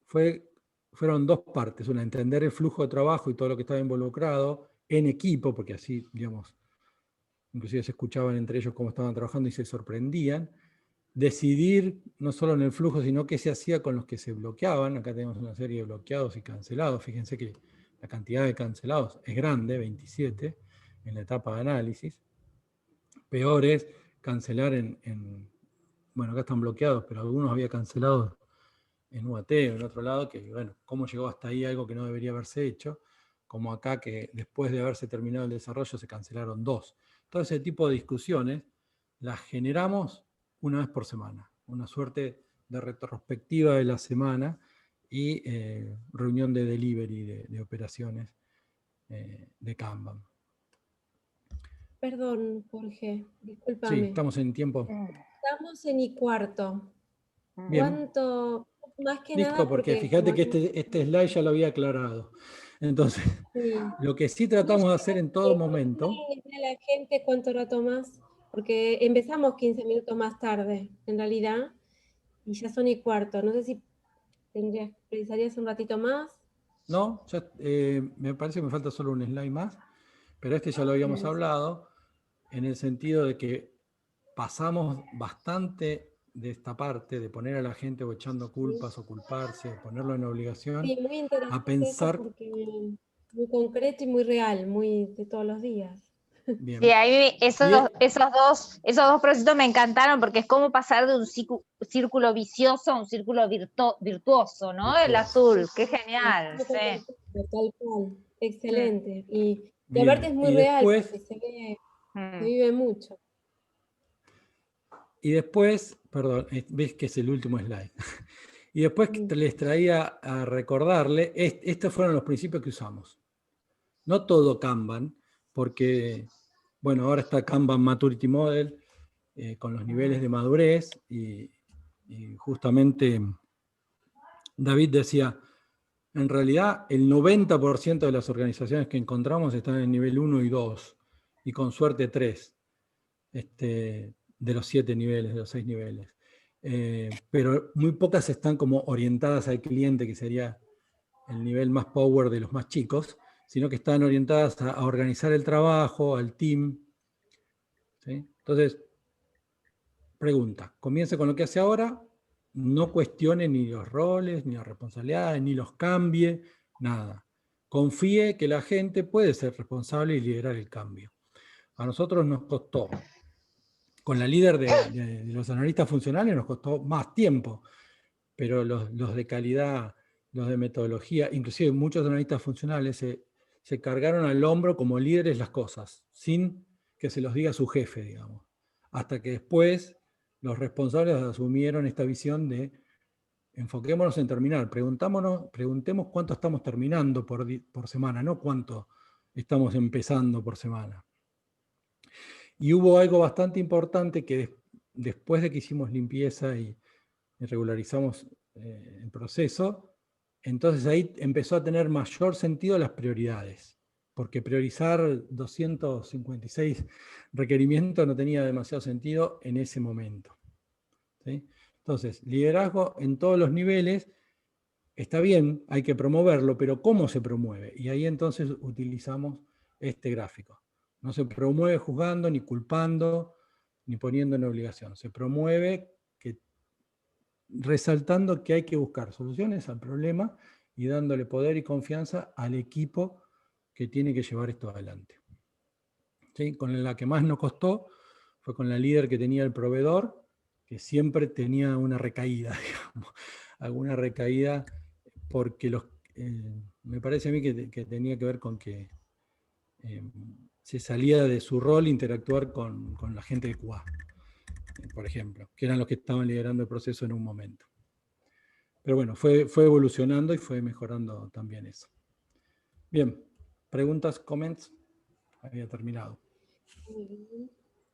Fueron 2 partes. Una, entender el flujo de trabajo y todo lo que estaba involucrado en equipo, porque así, digamos, inclusive se escuchaban entre ellos cómo estaban trabajando y se sorprendían. Decidir no solo en el flujo, sino qué se hacía con los que se bloqueaban. Acá tenemos una serie de bloqueados y cancelados. Fíjense que la cantidad de cancelados es grande, 27, en la etapa de análisis. Peor es cancelar bueno, acá están bloqueados, pero algunos había cancelado en UAT o en otro lado, que bueno, cómo llegó hasta ahí algo que no debería haberse hecho, como acá que después de haberse terminado el desarrollo se cancelaron 2. Todo ese tipo de discusiones las generamos una vez por semana, una suerte de retrospectiva de la semana y reunión de delivery de operaciones de Kanban. Perdón, Jorge, discúlpame. Sí, estamos en tiempo. Estamos en y cuarto. Bien. ¿Cuánto? Más que Listo, nada porque fíjate que este slide ya lo había aclarado. Entonces, Sí. lo que sí tratamos de hacer en todo momento, Dile a la gente cuánto rato más, porque empezamos 15 minutos más tarde, en realidad, y ya son 1:15. No sé si precisarías un ratito más. no, ya, me parece que me falta solo un slide más, pero este ya lo habíamos hablado, en el sentido de que pasamos bastante de esta parte de poner a la gente o echando culpas o culparse, o ponerlo en obligación, Sí, muy interesante a pensar. eso porque muy concreto y muy real, muy de todos los días. Bien. Sí, a mí esos Bien. dos procesos me encantaron porque es como pasar de un círculo vicioso a un círculo virtuoso, ¿no? El azul, qué genial. Sí. Tal cual, excelente. Y Bien, aparte es muy y real, después- porque se vive mucho. Y después, perdón, ves que es el último slide. Y después les traía a recordarle, estos fueron los principios que usamos. No todo Kanban, porque, bueno, ahora está Kanban Maturity Model, con los niveles de madurez, y justamente David decía, en realidad el 90% de las organizaciones que encontramos están en nivel 1 y 2, y con suerte 3. De los 7 niveles, de los 6 niveles. Pero muy pocas están como orientadas al cliente, que sería el nivel más power de los más chicos, sino que están orientadas a organizar el trabajo, al team. ¿Sí? Entonces, pregunta, comience con lo que hace ahora, no cuestione ni los roles, ni las responsabilidades, ni los cambie, nada. Confíe que la gente puede ser responsable y liderar el cambio. A nosotros nos costó, con la líder de los analistas funcionales nos costó más tiempo, pero los de calidad, los de metodología, inclusive muchos analistas funcionales se cargaron al hombro como líderes las cosas, sin que se los diga su jefe, digamos. Hasta que después los responsables asumieron esta visión de enfoquémonos en terminar, preguntemos cuánto estamos terminando por semana, no cuánto estamos empezando por semana. Y hubo algo bastante importante que después de que hicimos limpieza y regularizamos el proceso, entonces ahí empezó a tener mayor sentido las prioridades, porque priorizar 256 requerimientos no tenía demasiado sentido en ese momento. ¿Sí? Entonces, liderazgo en todos los niveles está bien, hay que promoverlo, pero ¿cómo se promueve? Y ahí entonces utilizamos este gráfico. No se promueve juzgando, ni culpando, ni poniendo en obligación. Se promueve resaltando que hay que buscar soluciones al problema y dándole poder y confianza al equipo que tiene que llevar esto adelante. ¿Sí? Con la que más nos costó fue con la líder que tenía el proveedor, que siempre tenía una recaída, digamos, alguna recaída, porque me parece a mí que tenía que ver con que se salía de su rol interactuar con la gente de QA, por ejemplo, que eran los que estaban liderando el proceso en un momento. Pero bueno, fue evolucionando y fue mejorando también eso. Bien, preguntas, comments. Había terminado.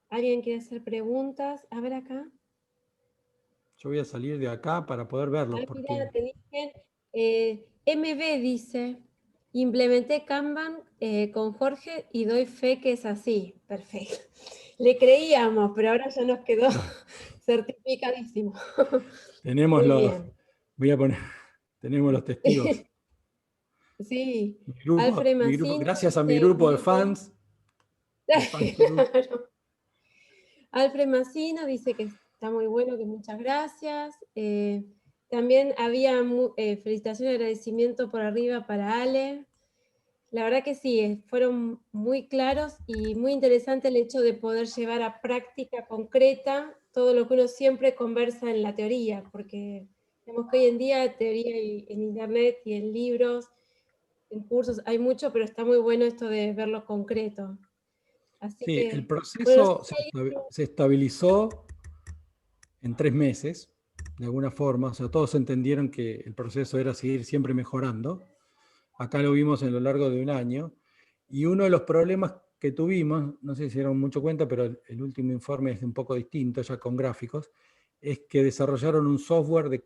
¿Alguien quiere hacer preguntas? A ver acá. Yo voy a salir de acá para poder verlo. Mira, te dicen, MB dice, implementé Kanban con Jorge y doy fe que es así. Perfecto. Le creíamos, pero ahora ya nos quedó certificadísimo. Tenemos tenemos los testigos. Sí. Mi grupo, gracias a mi grupo de fans. Alfred Massino dice que está muy bueno, que muchas gracias. También había felicitaciones y agradecimiento por arriba para Ale. La verdad que sí, fueron muy claros y muy interesante el hecho de poder llevar a práctica concreta todo lo que uno siempre conversa en la teoría, porque vemos que hoy en día teoría en internet y en libros, en cursos, hay mucho, pero está muy bueno esto de verlo concreto. Así sí, que, el proceso bueno, se estabilizó en 3 meses, de alguna forma. O sea, todos entendieron que el proceso era seguir siempre mejorando. Acá lo vimos en lo largo de un año. Y uno de los problemas que tuvimos, no sé si se dieron mucho cuenta, pero el último informe es un poco distinto, ya con gráficos, es que desarrollaron un software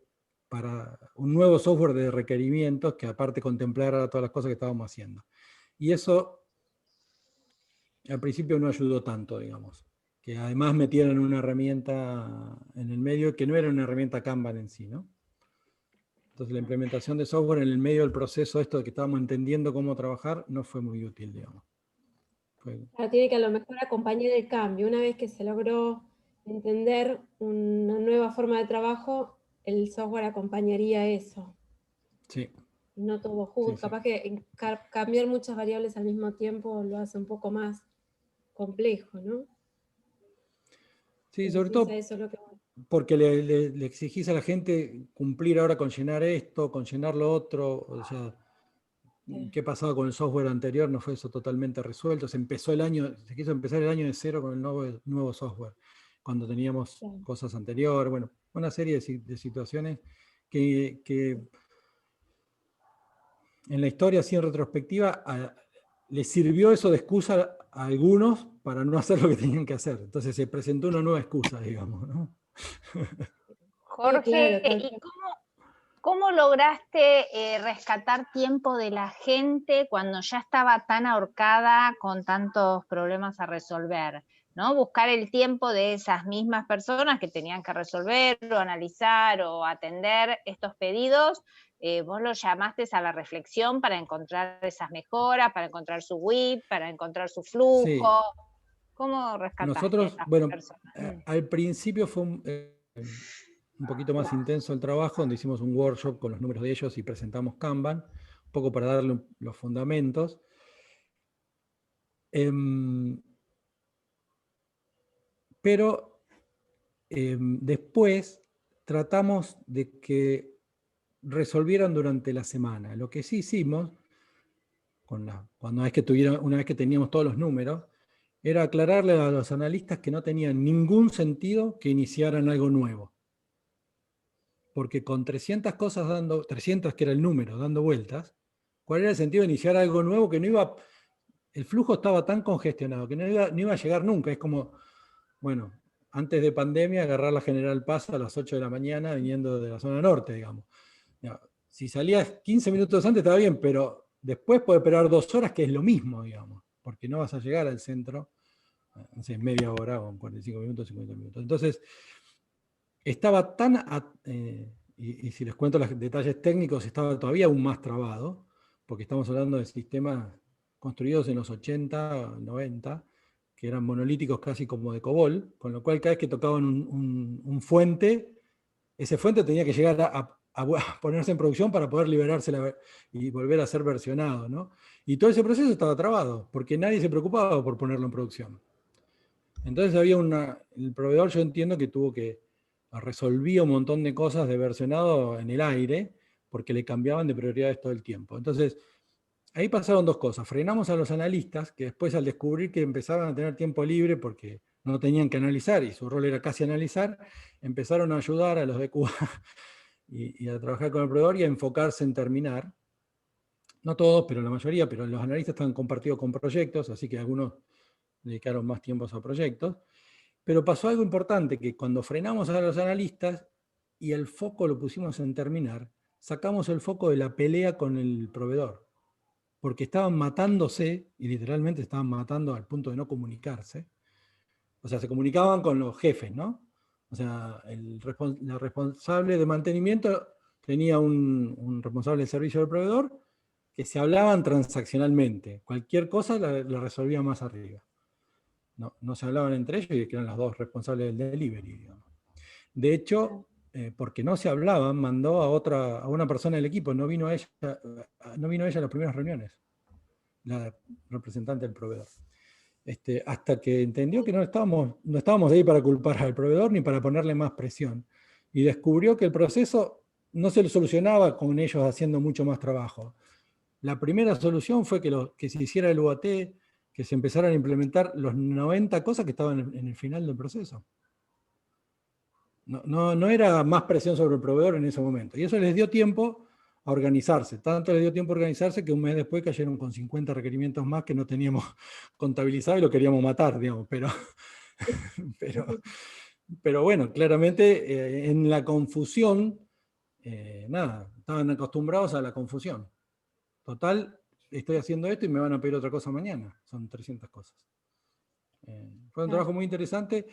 para un nuevo software de requerimientos que aparte contemplara todas las cosas que estábamos haciendo. Y eso al principio no ayudó tanto, digamos. Que además metieron una herramienta en el medio que no era una herramienta Kanban en sí, ¿no? Entonces la implementación de software en el medio del proceso, esto de que estábamos entendiendo cómo trabajar, no fue muy útil, digamos. Ahora tiene que a lo mejor acompañar el cambio. Una vez que se logró entender una nueva forma de trabajo, el software acompañaría eso. Sí. No todo junto. Sí, sí. Capaz que cambiar muchas variables al mismo tiempo lo hace un poco más complejo, ¿no? Sí, sobre todo eso es lo que... porque le exigís a la gente cumplir ahora con llenar esto, con llenar lo otro. O sea, ¿qué pasaba con el software anterior? No fue eso totalmente resuelto. Se quiso empezar el año de cero con el nuevo software, cuando teníamos cosas anteriores. Bueno, una serie de situaciones que en la historia, así en retrospectiva, le sirvió eso de excusa a algunos para no hacer lo que tenían que hacer. Entonces se presentó una nueva excusa, digamos, ¿no? Jorge, ¿y cómo lograste rescatar tiempo de la gente cuando ya estaba tan ahorcada con tantos problemas a resolver? ¿No? Buscar el tiempo de esas mismas personas que tenían que resolver o analizar o atender estos pedidos. Vos los llamaste a la reflexión para encontrar esas mejoras, para encontrar su WIP, para encontrar su flujo. Sí. ¿Cómo rescataste nosotros, a esas bueno, personas? Al principio fue un poquito más intenso el trabajo, donde hicimos un workshop con los números de ellos y presentamos Kanban, un poco para darle los fundamentos. Pero después tratamos de que resolvieran durante la semana. Lo que sí hicimos, una vez que teníamos todos los números, era aclararle a los analistas que no tenía ningún sentido que iniciaran algo nuevo. Porque con 300 cosas 300 que era el número, dando vueltas, ¿cuál era el sentido de iniciar algo nuevo que no iba? El flujo estaba tan congestionado que no iba a llegar nunca. Es como, bueno, antes de pandemia, agarrar la General Paz a las 8 de la mañana viniendo de la zona norte, digamos. Si salías 15 minutos antes estaba bien, pero después puedes esperar 2 horas, que es lo mismo, digamos, porque no vas a llegar al centro, no sé, media hora o 45 minutos, 50 minutos. Entonces, estaba tan, y si les cuento los detalles técnicos, estaba todavía aún más trabado, porque estamos hablando de sistemas construidos en los 80, 90, que eran monolíticos casi como de COBOL, con lo cual cada vez que tocaban un fuente, ese fuente tenía que llegar a ponerse en producción para poder liberarse y volver a ser versionado, ¿no? Y todo ese proceso estaba trabado, porque nadie se preocupaba por ponerlo en producción. Entonces había el proveedor, yo entiendo que resolvía un montón de cosas de versionado en el aire, porque le cambiaban de prioridades todo el tiempo. Entonces, ahí pasaron 2 cosas. Frenamos a los analistas, que después al descubrir que empezaban a tener tiempo libre porque no tenían que analizar, y su rol era casi analizar, empezaron a ayudar a los de Cuba y a trabajar con el proveedor y a enfocarse en terminar. No todos, pero la mayoría, pero los analistas estaban compartidos con proyectos, así que algunos dedicaron más tiempo a proyectos. Pero pasó algo importante, que cuando frenamos a los analistas y el foco lo pusimos en terminar, sacamos el foco de la pelea con el proveedor. Porque estaban matándose, y literalmente estaban matando al punto de no comunicarse. O sea, se comunicaban con los jefes, ¿no? O sea, la responsable de mantenimiento tenía un responsable de servicio del proveedor que se hablaban transaccionalmente. Cualquier cosa la resolvía más arriba. No se hablaban entre ellos y que eran los 2 responsables del delivery, digamos. De hecho, porque no se hablaban, mandó a una persona del equipo, no vino ella a las primeras reuniones, la representante del proveedor. Hasta que entendió que no estábamos ahí para culpar al proveedor ni para ponerle más presión. Y descubrió que el proceso no se lo solucionaba con ellos haciendo mucho más trabajo. La primera solución fue que se hiciera el UAT, que se empezaran a implementar los 90 cosas que estaban en el final del proceso. No era más presión sobre el proveedor en ese momento. Y eso les dio tiempo a organizarse. Tanto les dio tiempo a organizarse que un mes después cayeron con 50 requerimientos más que no teníamos contabilizado y lo queríamos matar, digamos. Pero bueno, claramente en la confusión nada, estaban acostumbrados a la confusión. Total, estoy haciendo esto y me van a pedir otra cosa mañana. Son 300 cosas. Fue un trabajo muy interesante.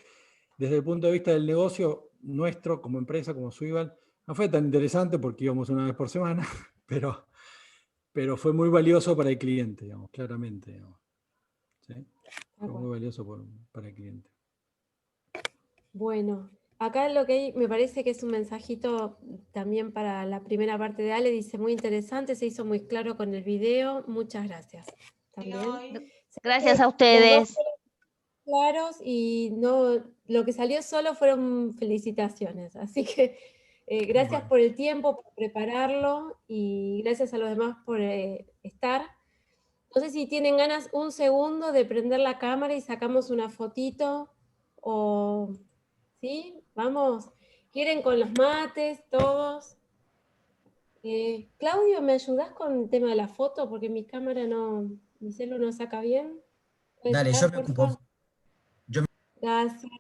Desde el punto de vista del negocio nuestro, como empresa, como Swivel, no fue tan interesante porque íbamos una vez por semana, pero fue muy valioso para el cliente, digamos, claramente. Digamos. ¿Sí? Fue muy valioso para el cliente. Bueno, acá lo que hay, me parece que es un mensajito también para la primera parte de Ale, dice muy interesante, se hizo muy claro con el video, muchas gracias. También. Gracias a ustedes. Claros y no, lo que salió solo fueron felicitaciones, así que gracias por el tiempo, por prepararlo y gracias a los demás por estar. No sé si tienen ganas un segundo de prender la cámara y sacamos una fotito o... ¿Sí? Vamos. ¿Quieren con los mates todos? Claudio, ¿me ayudás con el tema de la foto? Porque mi cámara no, mi celu no saca bien. Dale, yo me ocupo. Gracias.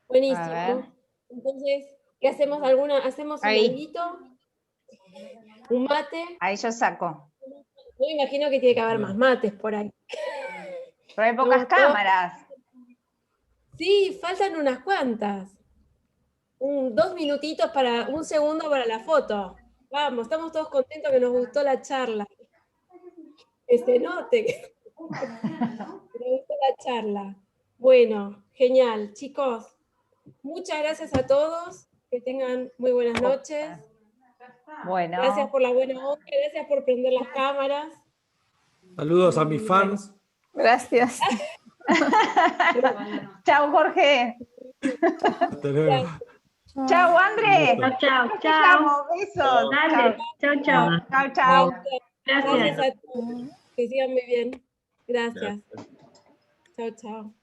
Buenísimo. Entonces, ¿qué hacemos? ¿Hacemos un manguito? ¿Un mate? Ahí yo saco. Yo me imagino que tiene que haber más mates por ahí. Pero hay pocas cámaras. Sí, faltan unas cuantas. 2 minutitos para, un segundo para la foto. Vamos, estamos todos contentos que nos gustó la charla. Que se note que nos gustó la charla. Bueno, genial. Chicos, muchas gracias a todos. Que tengan muy buenas noches. Bueno. Gracias por la buena onda, gracias por prender las cámaras. Saludos a mis fans. Gracias. Chao, Jorge. Hasta luego. Chao, André. Chao. Besos. Dale. Chao. Chao. Gracias a todos. Que sigan muy bien. Gracias. Chao. Chao, chao.